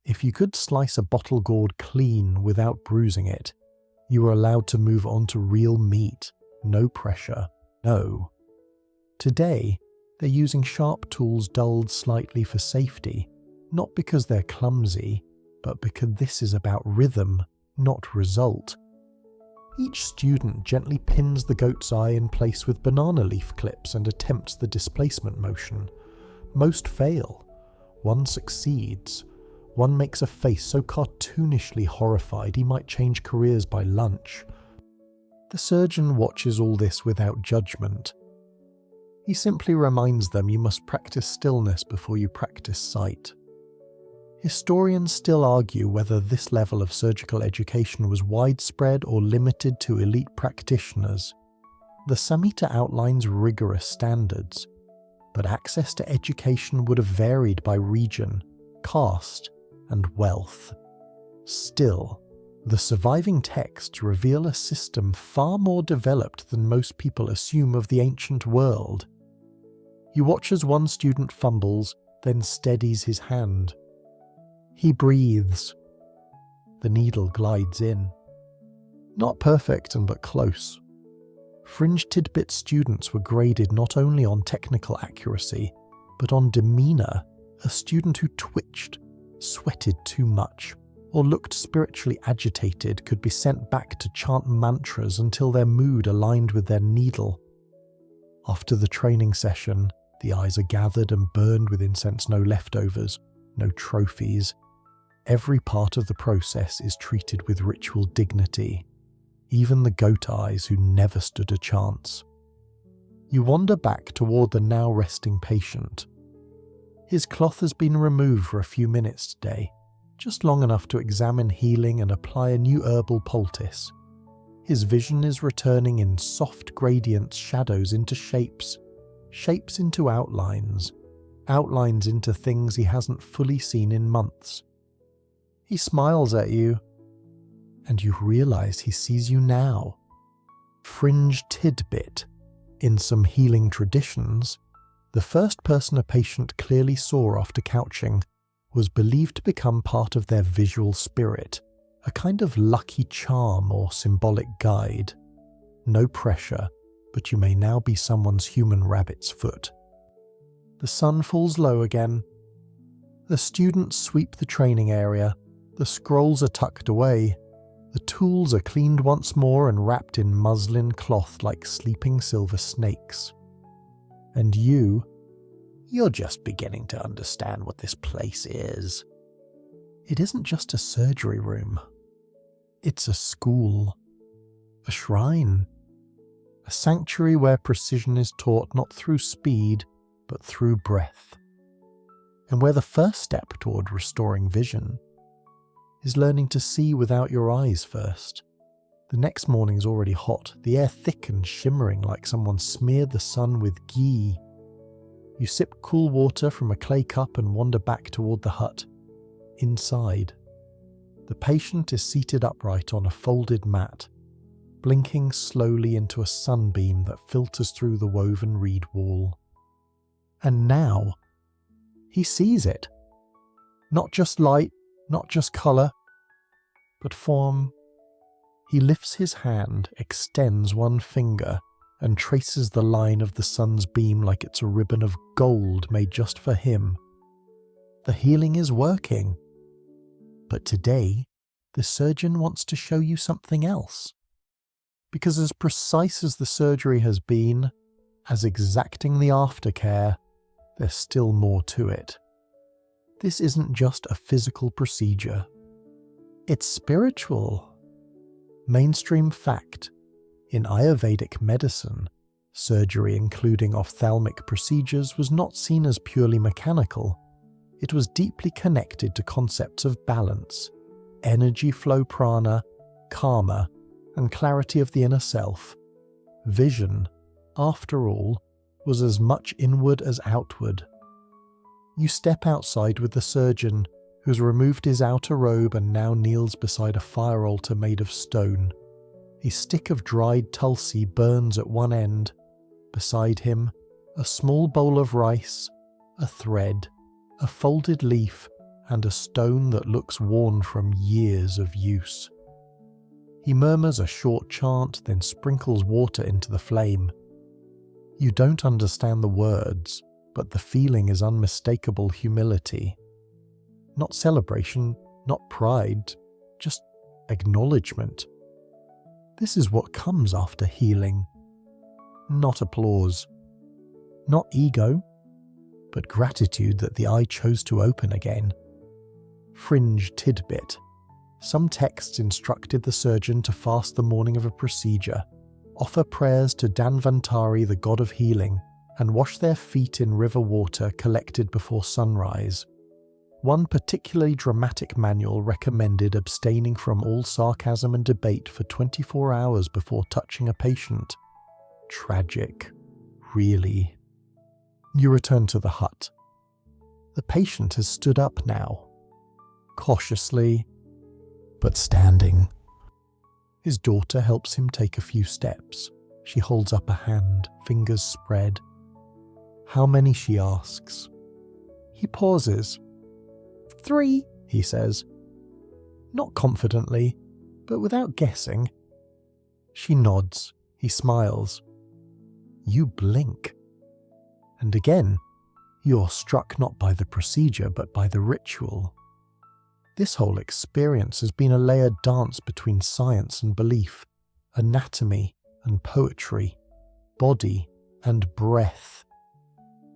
If you could slice a bottle gourd clean without bruising it, you were allowed to move on to real meat, no pressure, no. Today, they're using sharp tools dulled slightly for safety, not because they're clumsy, but because this is about rhythm, not result. Each student gently pins the goat's eye in place with banana leaf clips and attempts the displacement motion. Most fail. One succeeds. One makes a face so cartoonishly horrified he might change careers by lunch. The surgeon watches all this without judgment. He simply reminds them you must practice stillness before you practice sight. Historians still argue whether this level of surgical education was widespread or limited to elite practitioners. The Samhita outlines rigorous standards, but access to education would have varied by region, caste, and wealth. Still, the surviving texts reveal a system far more developed than most people assume of the ancient world. You watch as one student fumbles, then steadies his hand. He breathes. The needle glides in. Not perfect but close. Fringe tidbit students were graded not only on technical accuracy, but on demeanour. A student who twitched, sweated too much, or looked spiritually agitated could be sent back to chant mantras until their mood aligned with their needle. After the training session, the eyes are gathered and burned with incense, no leftovers, no trophies. Every part of the process is treated with ritual dignity, even the goat eyes who never stood a chance. You wander back toward the now resting patient. His cloth has been removed for a few minutes today, just long enough to examine healing and apply a new herbal poultice. His vision is returning in soft gradients, shadows into shapes, shapes into outlines, outlines into things he hasn't fully seen in months. He smiles at you, and you realize he sees you now. Fringe tidbit. In some healing traditions, the first person a patient clearly saw after couching was believed to become part of their visual spirit, a kind of lucky charm or symbolic guide. No pressure, but you may now be someone's human rabbit's foot. The sun falls low again. The students sweep the training area. The scrolls are tucked away. The tools are cleaned once more and wrapped in muslin cloth like sleeping silver snakes. And you're just beginning to understand what this place is. It isn't just a surgery room. It's a school, a shrine, a sanctuary where precision is taught not through speed, but through breath. And where the first step toward restoring vision is learning to see without your eyes first. The next morning's already hot, the air thick and shimmering like someone smeared the sun with ghee. You sip cool water from a clay cup and wander back toward the hut. Inside, the patient is seated upright on a folded mat, blinking slowly into a sunbeam that filters through the woven reed wall. And now, he sees it. Not just light, not just colour, but form. He lifts his hand, extends one finger, and traces the line of the sun's beam like it's a ribbon of gold made just for him. The healing is working. But today, the surgeon wants to show you something else. Because as precise as the surgery has been, as exacting the aftercare, there's still more to it. This isn't just a physical procedure. It's spiritual. Mainstream fact. In Ayurvedic medicine, surgery including ophthalmic procedures was not seen as purely mechanical. It was deeply connected to concepts of balance, energy flow prana, karma, and clarity of the inner self, vision, after all, was as much inward as outward. You step outside with the surgeon, who's removed his outer robe and now kneels beside a fire altar made of stone. A stick of dried tulsi burns at one end. Beside him, a small bowl of rice, a thread, a folded leaf, and a stone that looks worn from years of use. He murmurs a short chant, then sprinkles water into the flame. You don't understand the words, but the feeling is unmistakable humility. Not celebration, not pride, just acknowledgement. This is what comes after healing. Not applause. Not ego, but gratitude that the eye chose to open again. Fringe tidbit. Some texts instructed the surgeon to fast the morning of a procedure, offer prayers to Danvantari, the god of healing, and wash their feet in river water collected before sunrise. One particularly dramatic manual recommended abstaining from all sarcasm and debate for 24 hours before touching a patient. Tragic. Really. You return to the hut. The patient has stood up now. Cautiously, but standing. His daughter helps him take a few steps. She holds up a hand, fingers spread. How many, she asks. He pauses. 3, he says. Not confidently, but without guessing. She nods. He smiles. You blink. And again, you're struck not by the procedure, but by the ritual. This whole experience has been a layered dance between science and belief, anatomy and poetry, body and breath.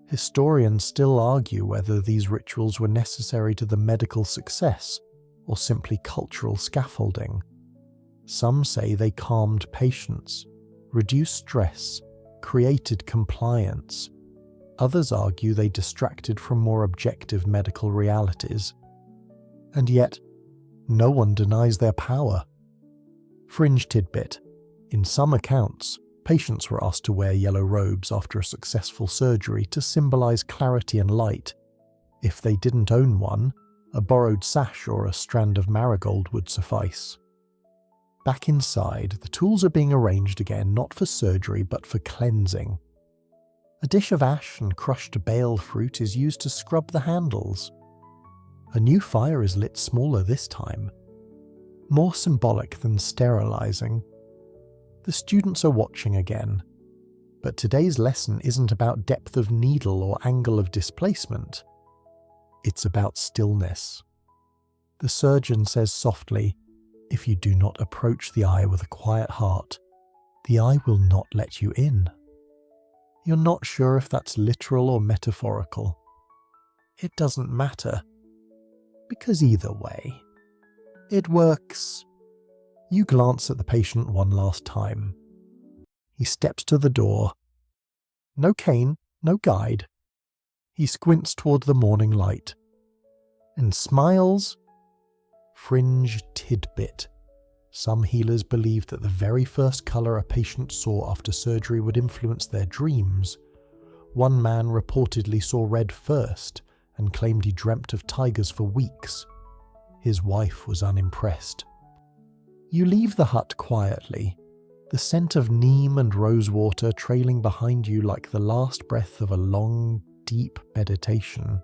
Historians still argue whether these rituals were necessary to the medical success or simply cultural scaffolding. Some say they calmed patients, reduced stress, created compliance. Others argue they distracted from more objective medical realities. And yet, no one denies their power. Fringe tidbit. In some accounts, patients were asked to wear yellow robes after a successful surgery to symbolize clarity and light. If they didn't own one, a borrowed sash or a strand of marigold would suffice. Back inside, the tools are being arranged again, not for surgery but for cleansing. A dish of ash and crushed bale fruit is used to scrub the handles. A new fire is lit smaller this time, more symbolic than sterilizing. The students are watching again, but today's lesson isn't about depth of needle or angle of displacement. It's about stillness. The surgeon says softly, if you do not approach the eye with a quiet heart, the eye will not let you in. You're not sure if that's literal or metaphorical. It doesn't matter. Because either way, it works. You glance at the patient one last time. He steps to the door. No cane, no guide. He squints toward the morning light. And smiles. Fringe tidbit. Some healers believed that the very first colour a patient saw after surgery would influence their dreams. One man reportedly saw red first, and claimed he dreamt of tigers for weeks. His wife was unimpressed. You leave the hut quietly, the scent of neem and rosewater trailing behind you like the last breath of a long, deep meditation.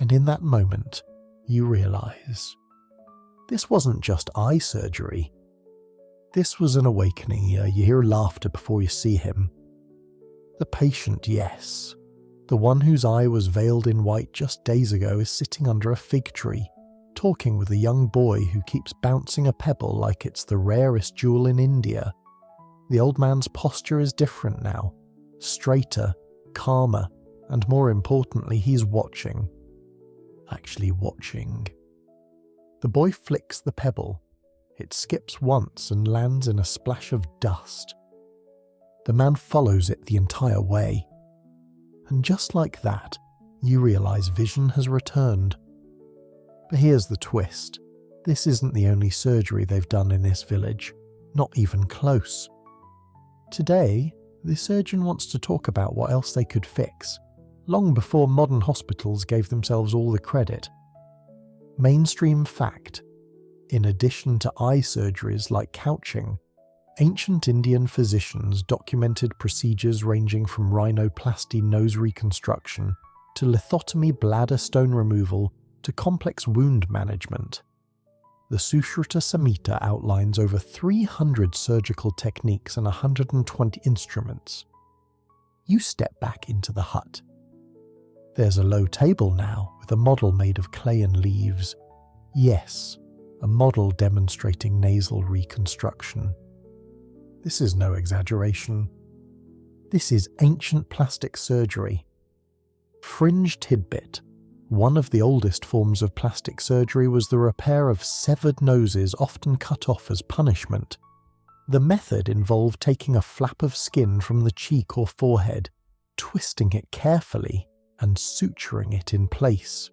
And in that moment, you realize, this wasn't just eye surgery. This was an awakening. You hear laughter before you see him. The patient, yes. The one whose eye was veiled in white just days ago is sitting under a fig tree, talking with a young boy who keeps bouncing a pebble like it's the rarest jewel in India. The old man's posture is different now, straighter, calmer, and more importantly, he's watching. Actually watching. The boy flicks the pebble. It skips once and lands in a splash of dust. The man follows it the entire way. And just like that, you realize vision has returned. But here's the twist. This isn't the only surgery they've done in this village, not even close. Today, the surgeon wants to talk about what else they could fix, long before modern hospitals gave themselves all the credit. Mainstream fact: in addition to eye surgeries like couching, ancient Indian physicians documented procedures ranging from rhinoplasty nose reconstruction to lithotomy bladder stone removal to complex wound management. The Sushruta Samhita outlines over 300 surgical techniques and 120 instruments. You step back into the hut. There's a low table now with a model made of clay and leaves. Yes, a model demonstrating nasal reconstruction. This is no exaggeration. This is ancient plastic surgery. Fringe tidbit: one of the oldest forms of plastic surgery was the repair of severed noses, often cut off as punishment. The method involved taking a flap of skin from the cheek or forehead, twisting it carefully, and suturing it in place.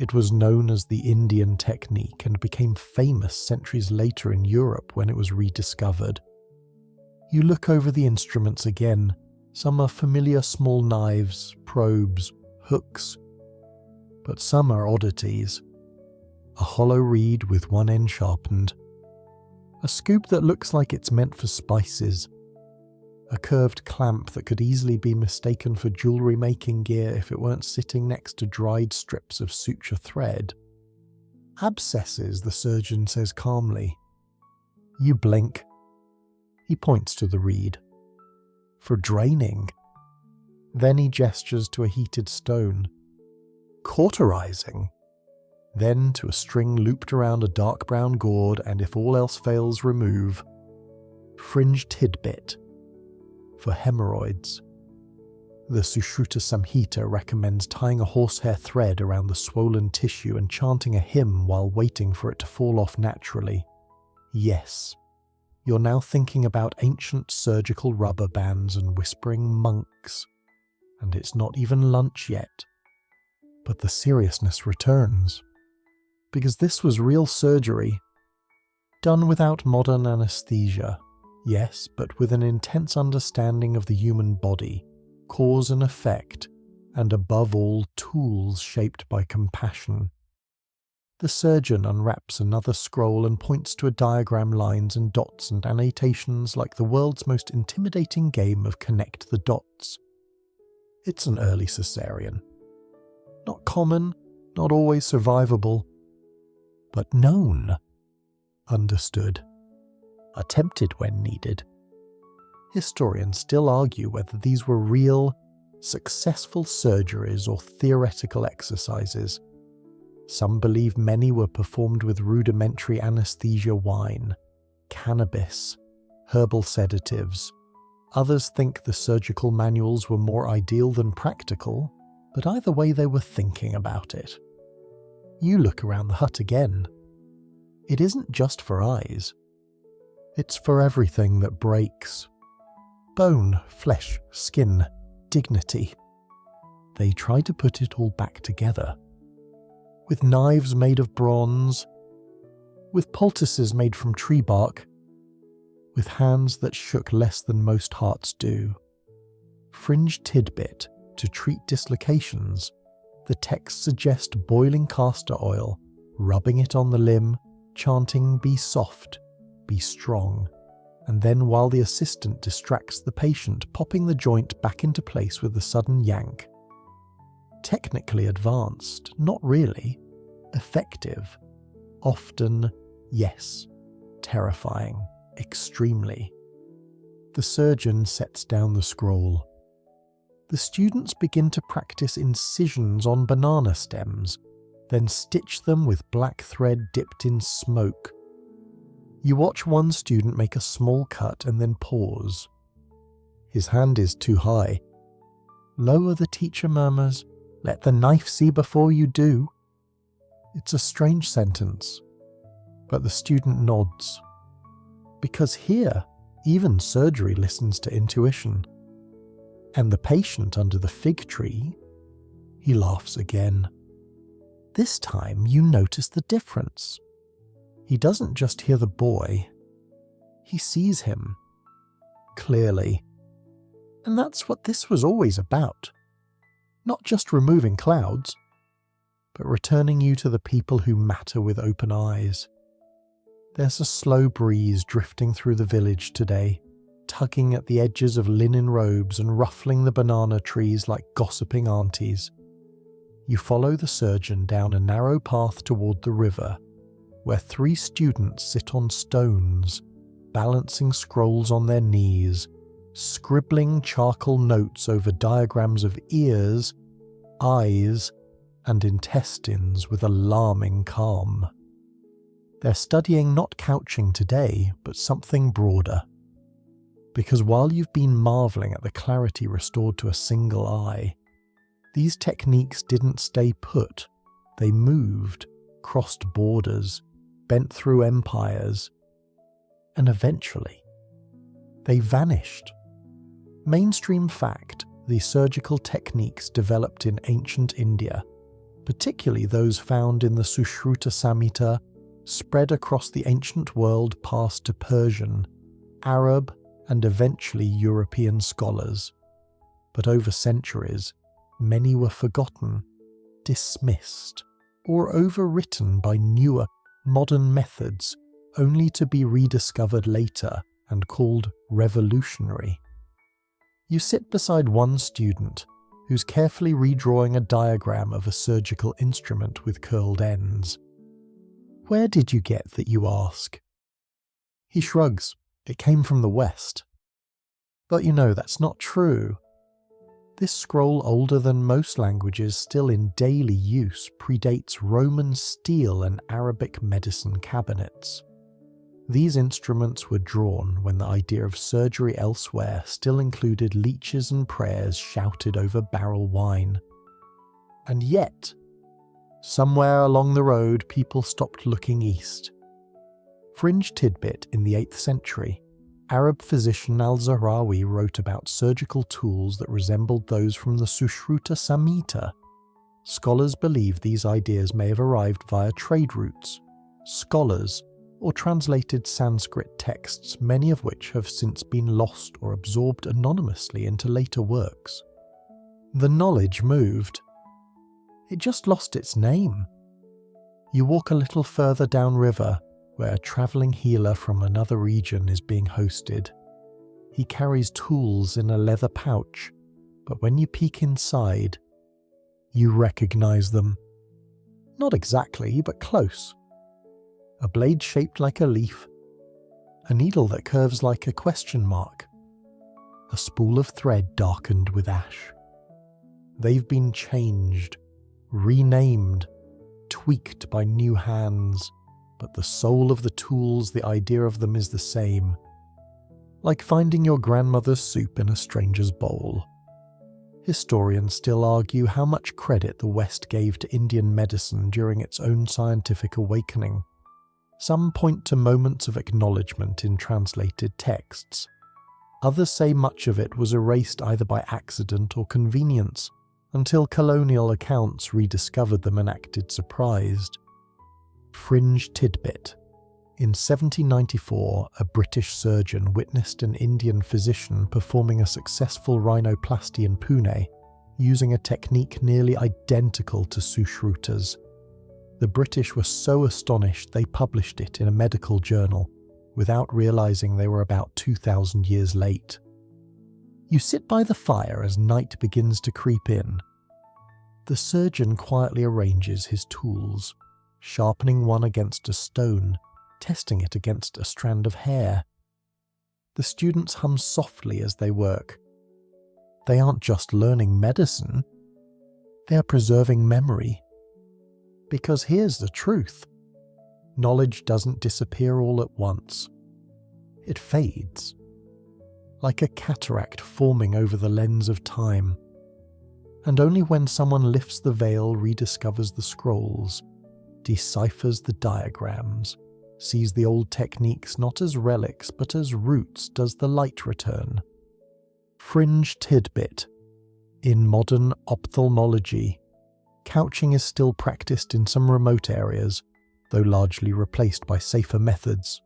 It was known as the Indian technique and became famous centuries later in Europe when it was rediscovered. You look over the instruments again. Some are familiar small knives, probes, hooks, but some are oddities. A hollow reed with one end sharpened. A scoop that looks like it's meant for spices. A curved clamp that could easily be mistaken for jewellery making gear if it weren't sitting next to dried strips of suture thread. Abscesses, the surgeon says calmly. You blink. He points to the reed. For draining. Then he gestures to a heated stone. Cauterizing. Then to a string looped around a dark brown gourd, and if all else fails, remove. Fringe tidbit. For hemorrhoids. The Sushruta Samhita recommends tying a horsehair thread around the swollen tissue and chanting a hymn while waiting for it to fall off naturally. Yes, you're now thinking about ancient surgical rubber bands and whispering monks. And it's not even lunch yet. But the seriousness returns. Because this was real surgery. Done without modern anesthesia. Yes, but with an intense understanding of the human body, cause and effect, and above all, tools shaped by compassion. The surgeon unwraps another scroll and points to a diagram, lines and dots and annotations like the world's most intimidating game of connect the dots. It's an early cesarean. Not common, not always survivable, but known. Understood. Attempted when needed. Historians still argue whether these were real, successful surgeries or theoretical exercises. Some believe many were performed with rudimentary anesthesia wine, cannabis, herbal sedatives. Others think the surgical manuals were more ideal than practical, but either way they were thinking about it. You look around the hut again. It isn't just for eyes. It's for everything that breaks. Bone, flesh, skin, dignity. They try to put it all back together. With knives made of bronze, with poultices made from tree bark, with hands that shook less than most hearts do. Fringe tidbit: to treat dislocations, the texts suggest boiling castor oil, rubbing it on the limb, chanting "be soft, be strong," and then while the assistant distracts the patient, popping the joint back into place with a sudden yank. Technically advanced, not really. Effective. Often, yes. Terrifying. Extremely. The surgeon sets down the scroll. The students begin to practice incisions on banana stems, then stitch them with black thread dipped in smoke. You watch one student make a small cut and then pause. His hand is too high. Lower, the teacher murmurs. Let the knife see before you do. It's a strange sentence, but the student nods. Because here, even surgery listens to intuition. And the patient under the fig tree, he laughs again. This time you notice the difference. He doesn't just hear the boy, he sees him, clearly. And that's what this was always about. Not just removing clouds, but returning you to the people who matter with open eyes. There's a slow breeze drifting through the village today, tugging at the edges of linen robes and ruffling the banana trees like gossiping aunties. You follow the surgeon down a narrow path toward the river, where 3 students sit on stones, balancing scrolls on their knees, scribbling charcoal notes over diagrams of ears, eyes, and intestines with alarming calm. They're studying not couching today, but something broader. Because while you've been marvelling at the clarity restored to a single eye, these techniques didn't stay put. They moved, crossed borders, bent through empires, and eventually, they vanished. Mainstream fact, the surgical techniques developed in ancient India, particularly those found in the Sushruta Samhita, spread across the ancient world past to Persian, Arab, and eventually European scholars. But over centuries, many were forgotten, dismissed, or overwritten by newer, modern methods, only to be rediscovered later and called revolutionary. You sit beside one student who's carefully redrawing a diagram of a surgical instrument with curled ends. "Where did you get that?" you ask. He shrugs. "It came from the West." But you know that's not true. This scroll, older than most languages still in daily use, predates Roman steel and Arabic medicine cabinets. These instruments were drawn when the idea of surgery elsewhere still included leeches and prayers shouted over barrel wine. And yet, somewhere along the road, people stopped looking east. Fringe tidbit: in the 8th century, Arab physician al-Zahrawi wrote about surgical tools that resembled those from the Sushruta Samhita. Scholars believe these ideas may have arrived via trade routes, scholars, or translated Sanskrit texts, many of which have since been lost or absorbed anonymously into later works. The knowledge moved. It just lost its name. You walk a little further downriver, where a travelling healer from another region is being hosted. He carries tools in a leather pouch, but when you peek inside, you recognise them. Not exactly, but close. A blade shaped like a leaf, a needle that curves like a question mark, a spool of thread darkened with ash. They've been changed, renamed, tweaked by new hands, but the soul of the tools, the idea of them is the same. Like finding your grandmother's soup in a stranger's bowl. Historians still argue how much credit the West gave to Indian medicine during its own scientific awakening. Some point to moments of acknowledgement in translated texts. Others say much of it was erased either by accident or convenience, until colonial accounts rediscovered them and acted surprised. Fringe tidbit: in 1794, a British surgeon witnessed an Indian physician performing a successful rhinoplasty in Pune, using a technique nearly identical to Sushruta's. The British were so astonished they published it in a medical journal, without realizing they were about 2,000 years late. You sit by the fire as night begins to creep in. The surgeon quietly arranges his tools, sharpening one against a stone, testing it against a strand of hair. The students hum softly as they work. They aren't just learning medicine, they are preserving memory. Because here's the truth: knowledge doesn't disappear all at once. It fades, like a cataract forming over the lens of time. And only when someone lifts the veil, rediscovers the scrolls, deciphers the diagrams, sees the old techniques not as relics but as roots, does the light return. Fringe tidbit: in modern ophthalmology, couching is still practiced in some remote areas, though largely replaced by safer methods.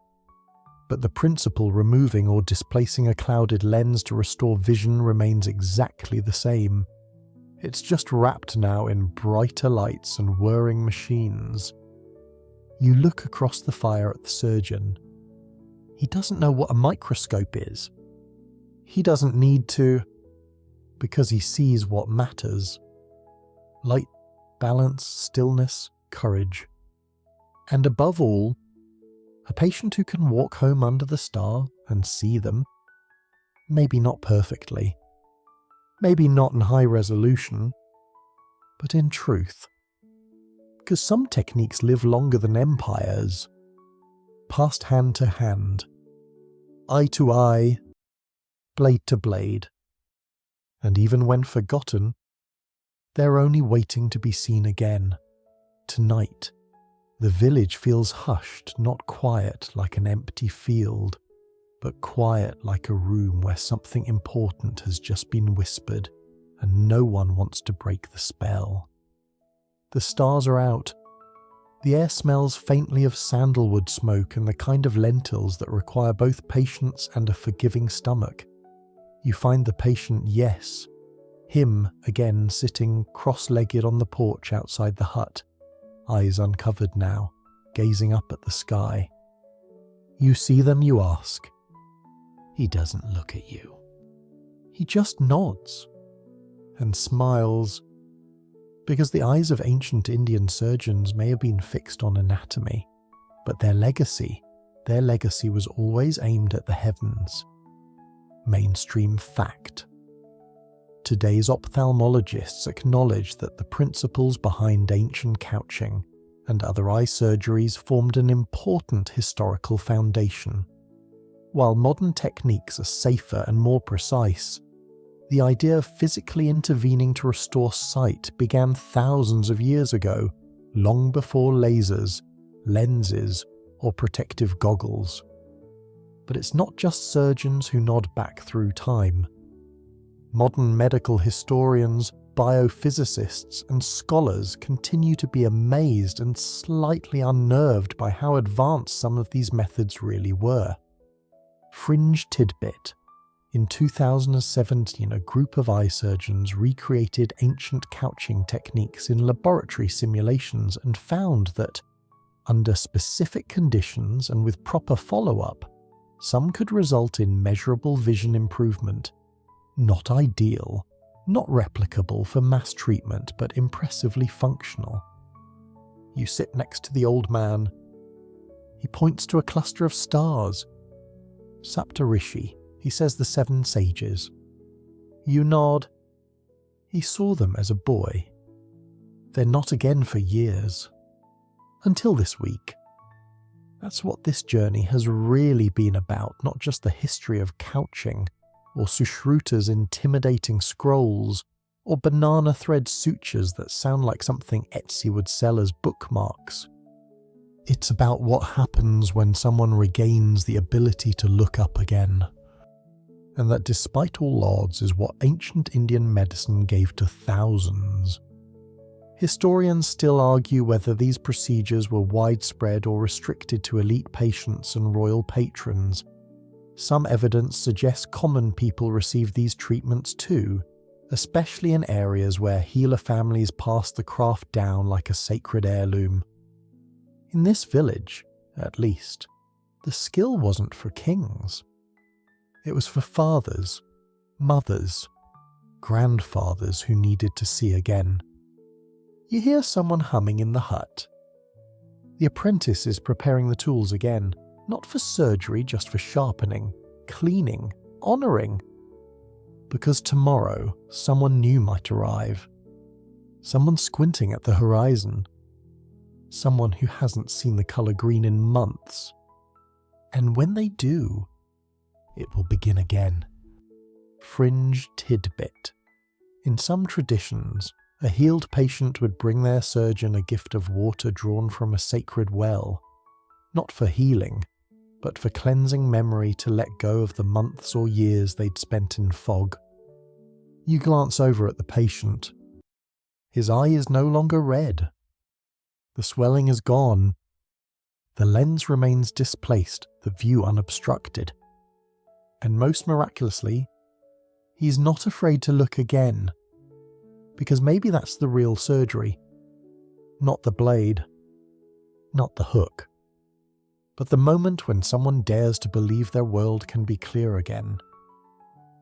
But the principle removing or displacing a clouded lens to restore vision remains exactly the same. It's just wrapped now in brighter lights and whirring machines. You look across the fire at the surgeon. He doesn't know what a microscope is. He doesn't need to, because he sees what matters. Light, balance, stillness, courage. And above all, a patient who can walk home under the star and see them. Maybe not perfectly. Maybe not in high resolution, but in truth. Because some techniques live longer than empires. Passed hand to hand, eye to eye, blade to blade. And even when forgotten, they're only waiting to be seen again. Tonight, the village feels hushed, not quiet like an empty field, but quiet like a room where something important has just been whispered and no one wants to break the spell. The stars are out. The air smells faintly of sandalwood smoke and the kind of lentils that require both patience and a forgiving stomach. You find the patient, yes, him again sitting cross-legged on the porch outside the hut, eyes uncovered now, gazing up at the sky. You see them, you ask. He doesn't look at you. He just nods and smiles, because the eyes of ancient Indian surgeons may have been fixed on anatomy, but their legacy was always aimed at the heavens. Mainstream fact. Today's ophthalmologists acknowledge that the principles behind ancient couching and other eye surgeries formed an important historical foundation. While modern techniques are safer and more precise, the idea of physically intervening to restore sight began thousands of years ago, long before lasers, lenses, or protective goggles. But it's not just surgeons who nod back through time. Modern medical historians, biophysicists, and scholars continue to be amazed and slightly unnerved by how advanced some of these methods really were. Fringe tidbit. In 2017, a group of eye surgeons recreated ancient couching techniques in laboratory simulations and found that, under specific conditions and with proper follow-up, some could result in measurable vision improvement. Not ideal, not replicable for mass treatment, but impressively functional. You sit next to the old man. He points to a cluster of stars. Saptarishi. He says the 7 sages. You nod. He saw them as a boy. They're not again for years. Until this week. That's what this journey has really been about, not just the history of couching, or Sushruta's intimidating scrolls, or banana thread sutures that sound like something Etsy would sell as bookmarks. It's about what happens when someone regains the ability to look up again. And that despite all odds is what ancient Indian medicine gave to thousands. Historians still argue whether these procedures were widespread or restricted to elite patients and royal patrons. Some evidence suggests common people received these treatments too, especially in areas where healer families passed the craft down like a sacred heirloom. In this village, at least, the skill wasn't for kings. It was for fathers, mothers, grandfathers who needed to see again. You hear someone humming in the hut. The apprentice is preparing the tools again, not for surgery, just for sharpening, cleaning, honouring. Because tomorrow, someone new might arrive. Someone squinting at the horizon. Someone who hasn't seen the colour green in months. And when they do, it will begin again. Fringe tidbit. In some traditions, a healed patient would bring their surgeon a gift of water drawn from a sacred well, not for healing, but for cleansing memory to let go of the months or years they'd spent in fog. You glance over at the patient. His eye is no longer red. The swelling is gone, The lens remains displaced, the view unobstructed. And most miraculously, he's not afraid to look again. Because maybe that's the real surgery. Not the blade. Not the hook. But the moment when someone dares to believe their world can be clear again.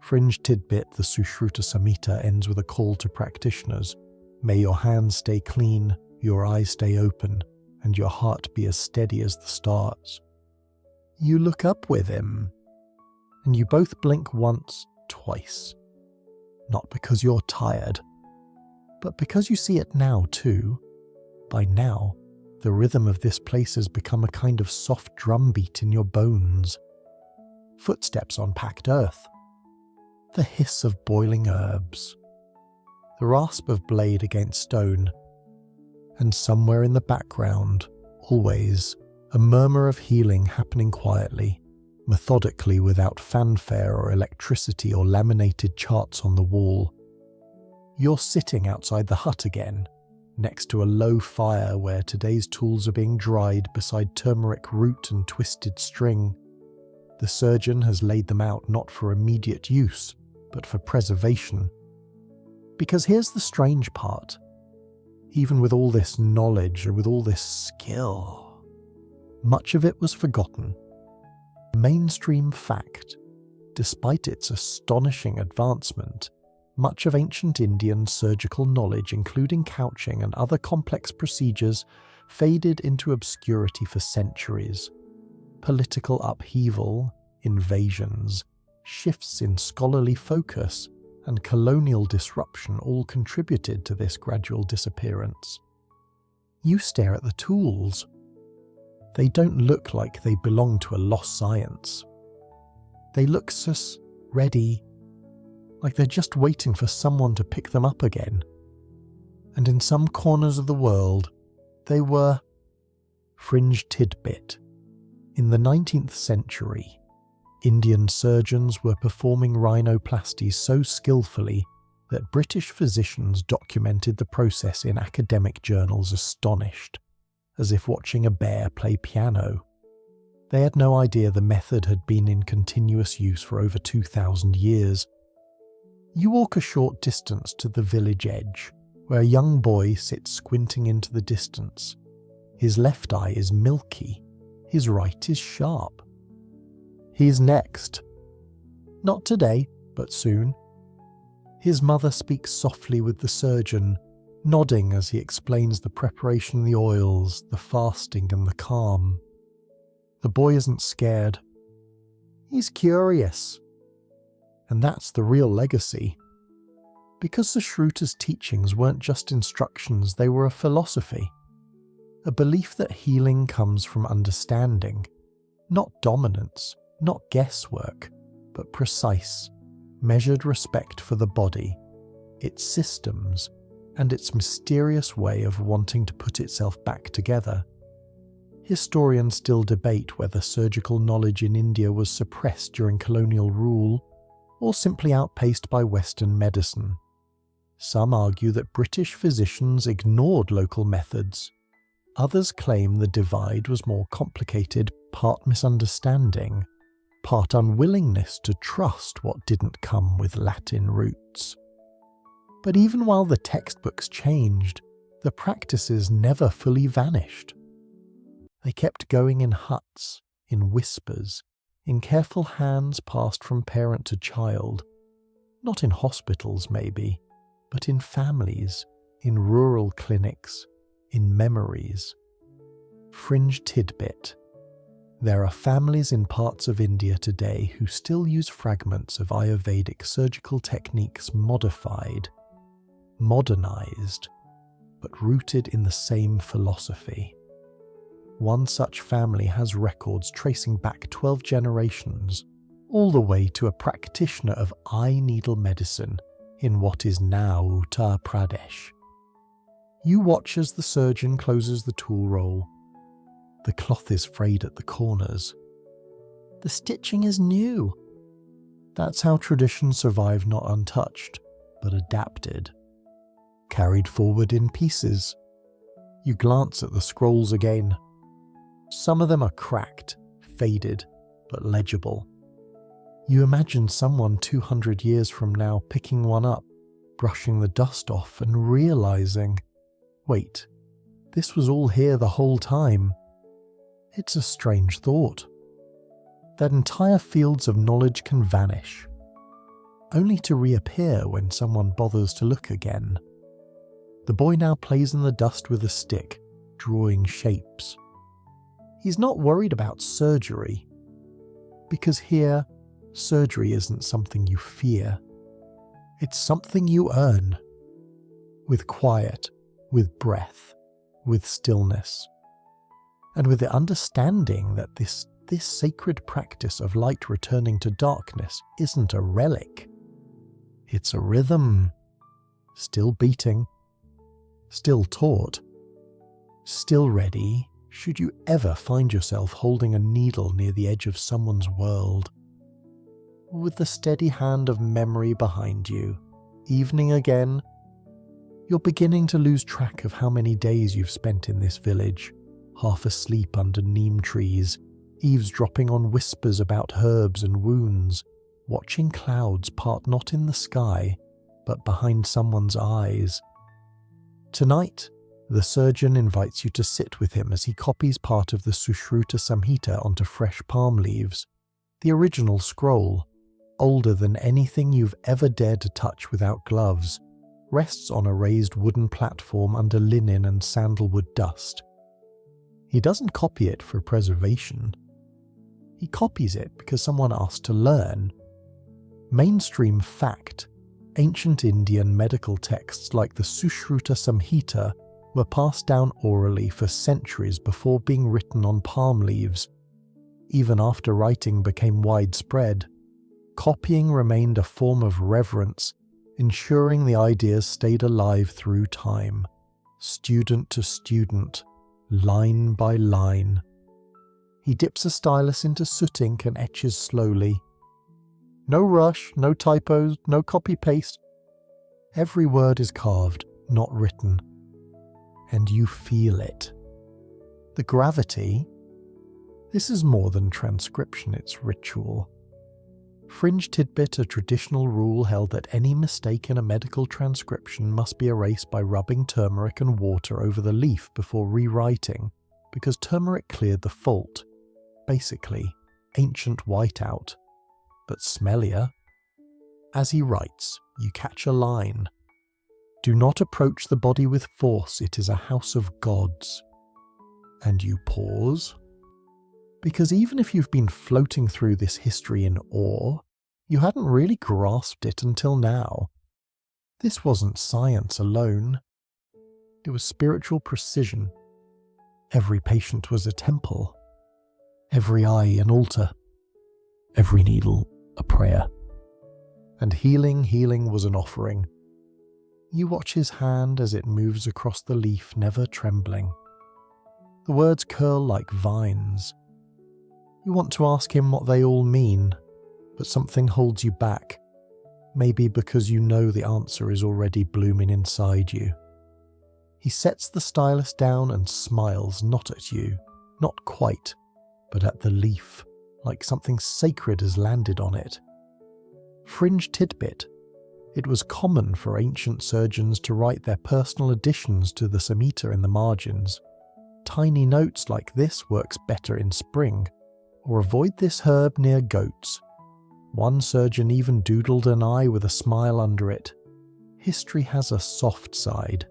Fringe tidbit, the Sushruta Samhita ends with a call to practitioners. May your hands stay clean, your eyes stay open, and your heart be as steady as the stars. You look up with him, and you both blink once, twice. Not because you're tired, but because you see it now too. By now, the rhythm of this place has become a kind of soft drumbeat in your bones. Footsteps on packed earth. The hiss of boiling herbs. The rasp of blade against stone. And somewhere in the background, always, a murmur of healing happening quietly, methodically without fanfare or electricity or laminated charts on the wall. You're sitting outside the hut again, next to a low fire where today's tools are being dried beside turmeric root and twisted string. The surgeon has laid them out not for immediate use, but for preservation. Because here's the strange part. Even with all this knowledge and with all this skill, much of it was forgotten. Mainstream fact, despite its astonishing advancement, much of ancient Indian surgical knowledge, including couching and other complex procedures, faded into obscurity for centuries. Political upheaval, invasions, shifts in scholarly focus, and colonial disruption all contributed to this gradual disappearance. You stare at the tools. They don't look like they belong to a lost science. They look ready, like they're just waiting for someone to pick them up again. And in some corners of the world, they were fringe tidbit. In the 19th century, Indian surgeons were performing rhinoplasties so skillfully that British physicians documented the process in academic journals astonished, as if watching a bear play piano. They had no idea the method had been in continuous use for over 2,000 years. You walk a short distance to the village edge, where a young boy sits squinting into the distance. His left eye is milky, his right is sharp. He's next. Not today, but soon. His mother speaks softly with the surgeon, nodding as he explains the preparation of the oils, the fasting and the calm. The boy isn't scared. He's curious. And that's the real legacy. Because Sushruta's teachings weren't just instructions, they were a philosophy. A belief that healing comes from understanding, not dominance, not guesswork, but precise, measured respect for the body, its systems, and its mysterious way of wanting to put itself back together. Historians still debate whether surgical knowledge in India was suppressed during colonial rule or simply outpaced by Western medicine. Some argue that British physicians ignored local methods. Others claim the divide was more complicated, part misunderstanding, part unwillingness to trust what didn't come with Latin roots. But even while the textbooks changed, the practices never fully vanished. They kept going in huts, in whispers, in careful hands passed from parent to child, not in hospitals maybe, but in families, in rural clinics, in memories. Fringe tidbit. There are families in parts of India today who still use fragments of Ayurvedic surgical techniques modified, modernized, but rooted in the same philosophy. One such family has records tracing back 12 generations, all the way to a practitioner of eye needle medicine in what is now Uttar Pradesh. You watch as the surgeon closes the tool roll. The cloth is frayed at the corners. The stitching is new. That's how tradition survived, not untouched, but adapted. Carried forward in pieces. You glance at the scrolls again. Some of them are cracked, faded, but legible. You imagine someone 200 years from now picking one up, brushing the dust off and realizing, wait, this was all here the whole time. It's a strange thought. That entire fields of knowledge can vanish, only to reappear when someone bothers to look again. The boy now plays in the dust with a stick, drawing shapes. He's not worried about surgery, because here, surgery isn't something you fear. It's something you earn. With quiet, with breath, with stillness. And with the understanding that this sacred practice of light returning to darkness isn't a relic. It's a rhythm, still beating, still taught, still ready should you ever find yourself holding a needle near the edge of someone's world. With the steady hand of memory behind you, evening again, you're beginning to lose track of how many days you've spent in this village, half asleep under neem trees, eavesdropping on whispers about herbs and wounds, watching clouds part not in the sky, but behind someone's eyes. Tonight, the surgeon invites you to sit with him as he copies part of the Sushruta Samhita onto fresh palm leaves. The original scroll, older than anything you've ever dared to touch without gloves, rests on a raised wooden platform under linen and sandalwood dust. He doesn't copy it for preservation. He copies it because someone asked to learn. Mainstream fact, ancient Indian medical texts like the Sushruta Samhita were passed down orally for centuries before being written on palm leaves. Even after writing became widespread, copying remained a form of reverence, ensuring the ideas stayed alive through time, student to student, line by line. He dips a stylus into soot ink and etches slowly. No rush, no typos, no copy-paste. Every word is carved, not written. And you feel it. The gravity. This is more than transcription, it's ritual. Fringe tidbit, a traditional rule held that any mistake in a medical transcription must be erased by rubbing turmeric and water over the leaf before rewriting, because turmeric cleared the fault. Basically, ancient whiteout. But smellier. As he writes, you catch a line. Do not approach the body with force, it is a house of gods. And you pause. Because even if you've been floating through this history in awe, you hadn't really grasped it until now. This wasn't science alone. It was spiritual precision. Every patient was a temple. Every eye an altar. Every needle a prayer. And healing was an offering. You watch his hand as it moves across the leaf, never trembling. The words curl like vines. You want to ask him what they all mean, but something holds you back, maybe because you know the answer is already blooming inside you. He sets the stylus down and smiles, not at you, not quite, but at the leaf, like something sacred has landed on it. Fringe tidbit. It was common for ancient surgeons to write their personal additions to the Samhita in the margins. Tiny notes like this works better in spring, or avoid this herb near goats. One surgeon even doodled an eye with a smile under it. History has a soft side.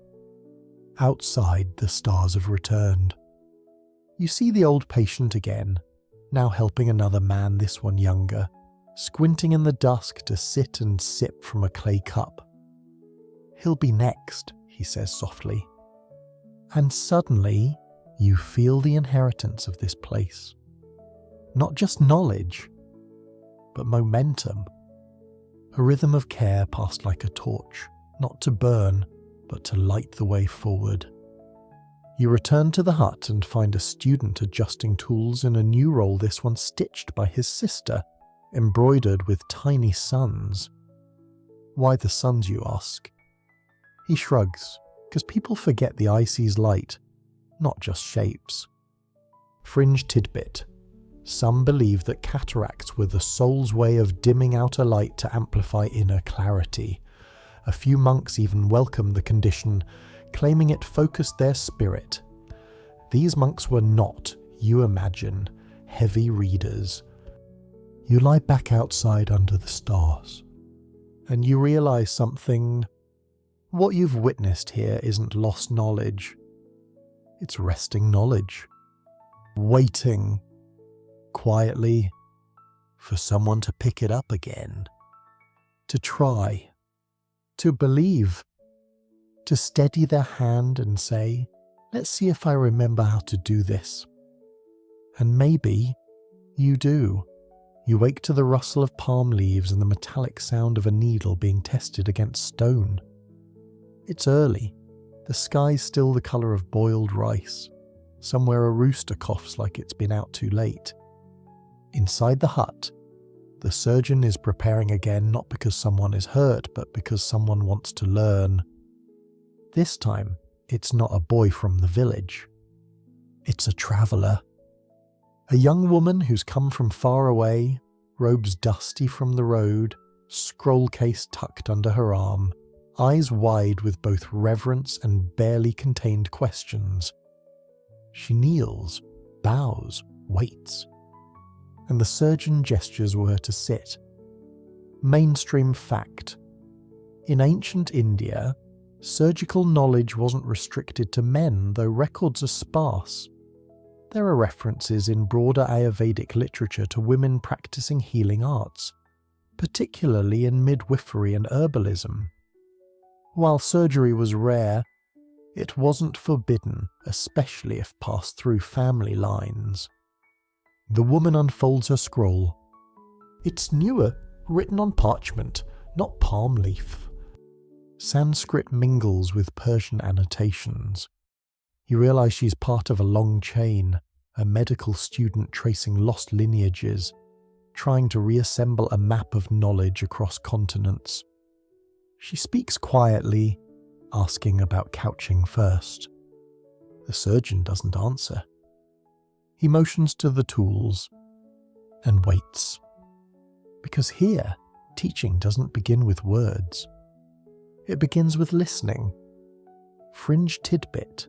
Outside, the stars have returned. You see the old patient again, now helping another man, this one younger, squinting in the dusk to sit and sip from a clay cup. He'll be next, he says softly. And suddenly, you feel the inheritance of this place. Not just knowledge, but momentum. A rhythm of care passed like a torch, not to burn, but to light the way forward. You return to the hut and find a student adjusting tools in a new roll, this one stitched by his sister, embroidered with tiny suns. Why the suns, you ask? He shrugs, because people forget the eye sees light, not just shapes. Fringe tidbit. Some believe that cataracts were the soul's way of dimming outer light to amplify inner clarity. A few monks even welcomed the condition, claiming it focused their spirit. These monks were not, you imagine, heavy readers. You lie back outside under the stars, and you realize something. What you've witnessed here isn't lost knowledge. It's resting knowledge. Waiting, quietly, for someone to pick it up again. To try. To believe. To steady their hand and say, let's see if I remember how to do this. And maybe you do. You wake to the rustle of palm leaves and the metallic sound of a needle being tested against stone. It's early. The sky's still the colour of boiled rice. Somewhere a rooster coughs like it's been out too late. Inside the hut, the surgeon is preparing again, not because someone is hurt, but because someone wants to learn. This time, it's not a boy from the village. It's a traveller. A young woman who's come from far away, robes dusty from the road, scroll case tucked under her arm, eyes wide with both reverence and barely contained questions. She kneels, bows, waits, and the surgeon gestures her to sit. Mainstream fact. In ancient India, surgical knowledge wasn't restricted to men, though records are sparse. There are references in broader Ayurvedic literature to women practicing healing arts, particularly in midwifery and herbalism. While surgery was rare, it wasn't forbidden, especially if passed through family lines. The woman unfolds her scroll. It's newer, written on parchment, not palm leaf. Sanskrit mingles with Persian annotations. You realize she's part of a long chain, a medical student tracing lost lineages, trying to reassemble a map of knowledge across continents. She speaks quietly, asking about couching first. The surgeon doesn't answer. He motions to the tools and waits. Because here, teaching doesn't begin with words. It begins with listening. Fringe tidbit.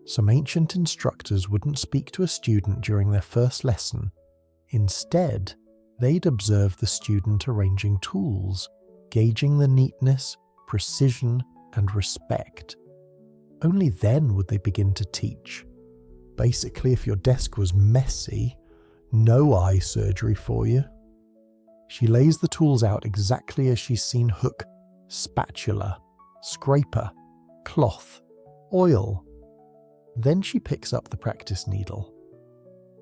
Some ancient instructors wouldn't speak to a student during their first lesson. Instead, they'd observe the student arranging tools, gauging the neatness, precision, and respect. Only then would they begin to teach. Basically, if your desk was messy, no eye surgery for you. She lays the tools out exactly as she's seen hook, spatula, scraper, cloth, oil. Then she picks up the practice needle.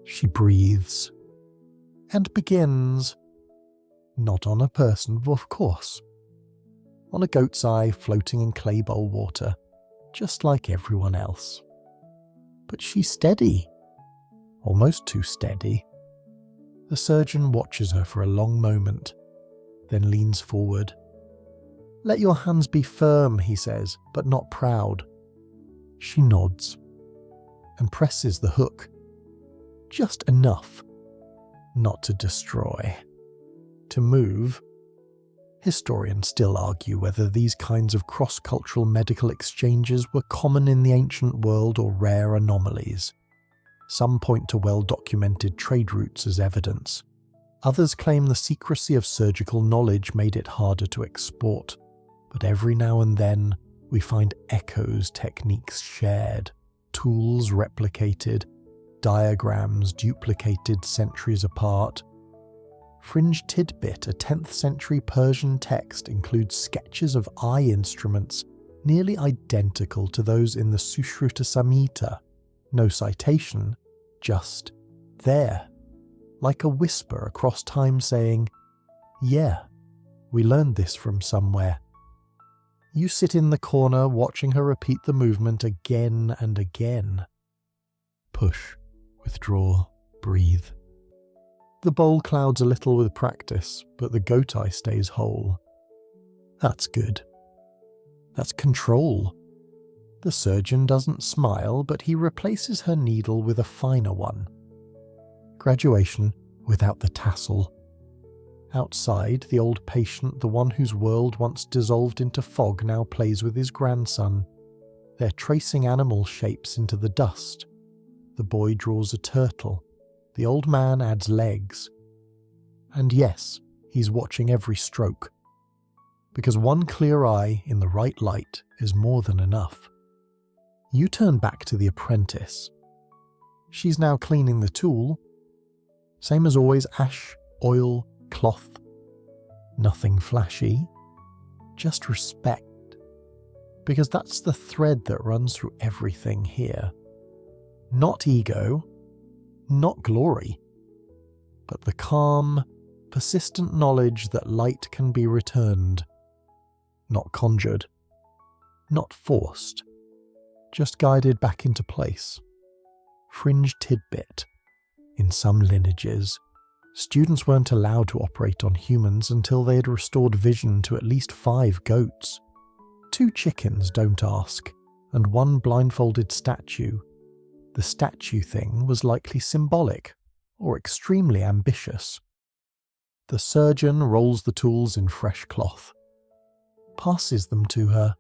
She breathes and begins. Not on a person, of course. On a goat's eye floating in clay bowl water, just like everyone else. But she's steady. Almost too steady. The surgeon watches her for a long moment, then leans forward. Let your hands be firm, he says, but not proud. She nods and presses the hook. Just enough. Not to destroy. To move. Historians still argue whether these kinds of cross-cultural medical exchanges were common in the ancient world or rare anomalies. Some point to well-documented trade routes as evidence. Others claim the secrecy of surgical knowledge made it harder to export. But every now and then, we find echoes, techniques shared, tools replicated, diagrams duplicated centuries apart. Fringe tidbit, a 10th century Persian text, includes sketches of eye instruments nearly identical to those in the Sushruta Samhita. No citation, just there. Like a whisper across time saying, yeah, we learned this from somewhere. You sit in the corner watching her repeat the movement again and again. Push, withdraw, breathe. The bowl clouds a little with practice, but the goat eye stays whole. That's good. That's control. The surgeon doesn't smile, but he replaces her needle with a finer one, Graduation without the tassel. Outside, the old patient, the one whose world once dissolved into fog, now plays with his grandson. They're tracing animal shapes into the dust. The boy draws a turtle. The old man adds legs. And yes, he's watching every stroke. Because one clear eye in the right light is more than enough. You turn back to the apprentice. She's now cleaning the tool. Same as always, ash, oil, cloth. Nothing flashy. Just respect. Because that's the thread that runs through everything here. Not ego, not glory, but the calm, persistent knowledge that light can be returned. Not conjured, not forced, just guided back into place. Fringe tidbit. In some lineages, students weren't allowed to operate on humans until they had restored vision to at least 5 goats. 2 chickens, don't ask, and 1 blindfolded statue. The statue thing was likely symbolic, or extremely ambitious. The surgeon rolls the tools in fresh cloth, passes them to her,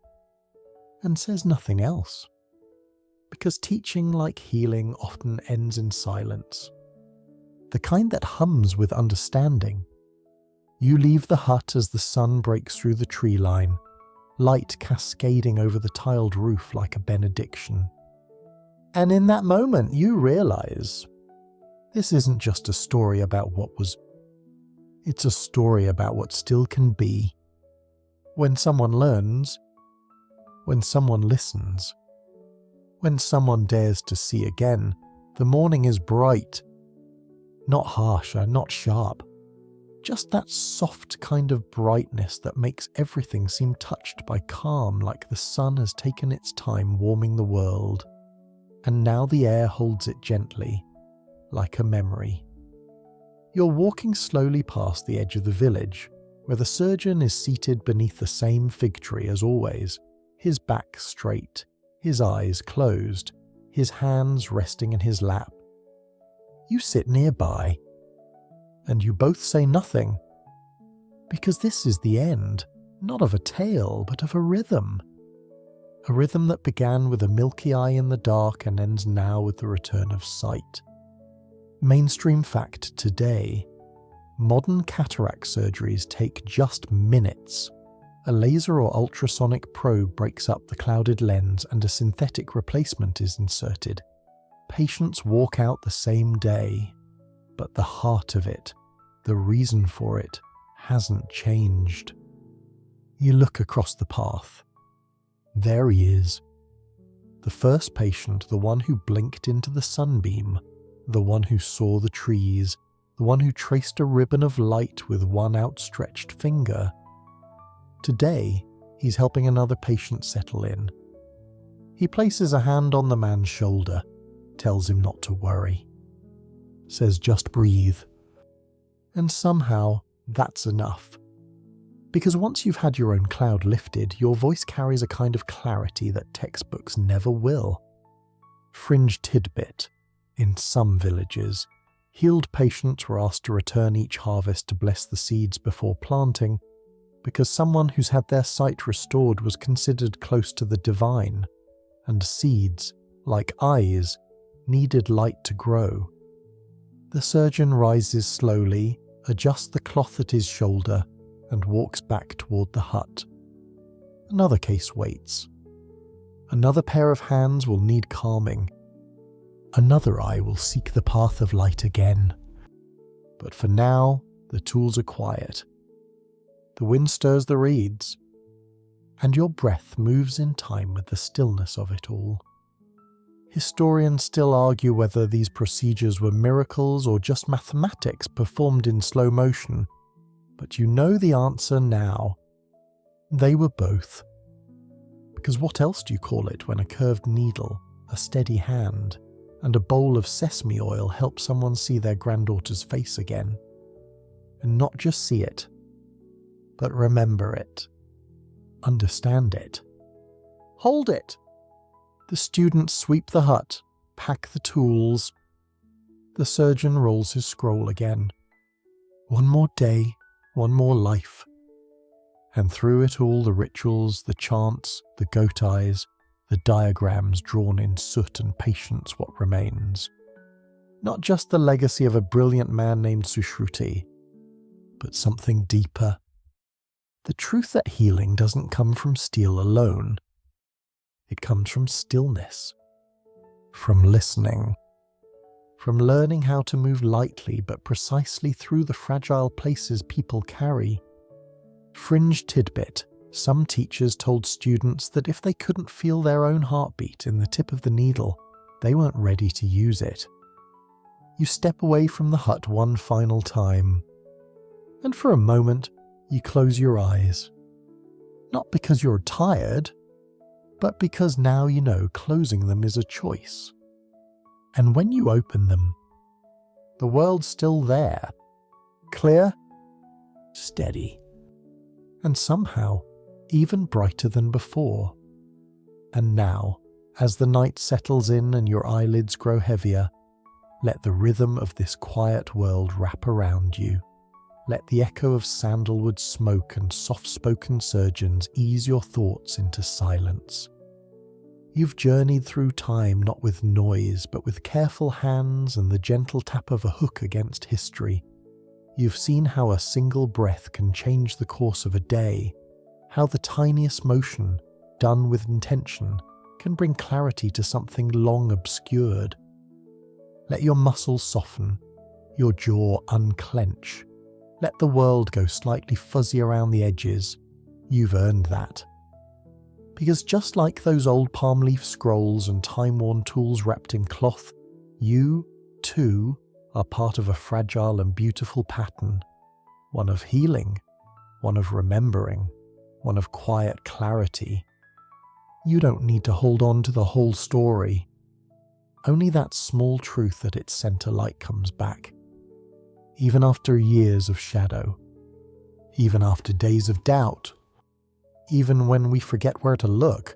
and says nothing else. Because teaching, like healing, often ends in silence. The kind that hums with understanding. You leave the hut as the sun breaks through the tree line, light cascading over the tiled roof like a benediction. And in that moment you realize, this isn't just a story about what was. It's a story about what still can be. When someone learns, when someone listens, when someone dares to see again, the morning is bright. Not harsh or not sharp. Just that soft kind of brightness that makes everything seem touched by calm, like the sun has taken its time warming the world, and now the air holds it gently, like a memory. You're walking slowly past the edge of the village, where the surgeon is seated beneath the same fig tree as always, his back straight, his eyes closed, his hands resting in his lap. You sit nearby, and you both say nothing, because this is the end, not of a tale, but of a rhythm. A rhythm that began with a milky eye in the dark and ends now with the return of sight. Mainstream fact today, modern cataract surgeries take just minutes. A laser or ultrasonic probe breaks up the clouded lens and a synthetic replacement is inserted. Patients walk out the same day, but the heart of it, the reason for it, hasn't changed. You look across the path. There he is. The first patient, the one who blinked into the sunbeam, the one who saw the trees, the one who traced a ribbon of light with one outstretched finger. Today, he's helping another patient settle in. He places a hand on the man's shoulder, tells him not to worry, says just breathe. And somehow, that's enough. Because once you've had your own cloud lifted, your voice carries a kind of clarity that textbooks never will. Fringe tidbit. In some villages, healed patients were asked to return each harvest to bless the seeds before planting, because someone who's had their sight restored was considered close to the divine, and seeds, like eyes, needed light to grow. The surgeon rises slowly, adjusts the cloth at his shoulder, and walks back toward the hut. Another case waits. Another pair of hands will need calming. Another eye will seek the path of light again. But for now, the tools are quiet. The wind stirs the reeds, and your breath moves in time with the stillness of it all. Historians still argue whether these procedures were miracles or just mathematics performed in slow motion, but you know the answer now. They were both. Because what else do you call it when a curved needle, a steady hand, and a bowl of sesame oil help someone see their granddaughter's face again? And not just see it, but remember it. Understand it. Hold it! The students sweep the hut, pack the tools. The surgeon rolls his scroll again. One more day, one more life. And through it all, the rituals, the chants, the goat eyes, the diagrams drawn in soot and patience what remains. Not just the legacy of a brilliant man named Sushruta, but something deeper. The truth that healing doesn't come from steel alone. It comes from stillness, from listening, from learning how to move lightly but precisely through the fragile places people carry. Fringe tidbit: some teachers told students that if they couldn't feel their own heartbeat in the tip of the needle, they weren't ready to use it. You step away from the hut one final time, and for a moment you close your eyes. Not because you're tired, but because now you know closing them is a choice. And when you open them, the world's still there, clear, steady, and somehow even brighter than before. And now, as the night settles in and your eyelids grow heavier, let the rhythm of this quiet world wrap around you. Let the echo of sandalwood smoke and soft-spoken surgeons ease your thoughts into silence. You've journeyed through time not with noise, but with careful hands and the gentle tap of a hook against history. You've seen how a single breath can change the course of a day, how the tiniest motion, done with intention, can bring clarity to something long obscured. Let your muscles soften, your jaw unclench. Let the world go slightly fuzzy around the edges. You've earned that. Because just like those old palm leaf scrolls and time-worn tools wrapped in cloth, you, too, are part of a fragile and beautiful pattern. One of healing, one of remembering, one of quiet clarity. You don't need to hold on to the whole story. Only that small truth at its center light comes back. Even after years of shadow. Even after days of doubt. Even when we forget where to look.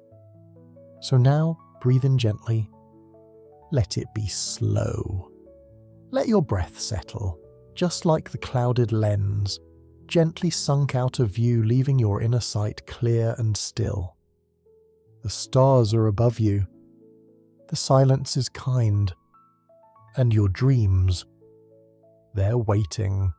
So now, breathe in gently. Let it be slow. Let your breath settle, just like the clouded lens, gently sunk out of view, leaving your inner sight clear and still. The stars are above you. The silence is kind. And your dreams, they're waiting.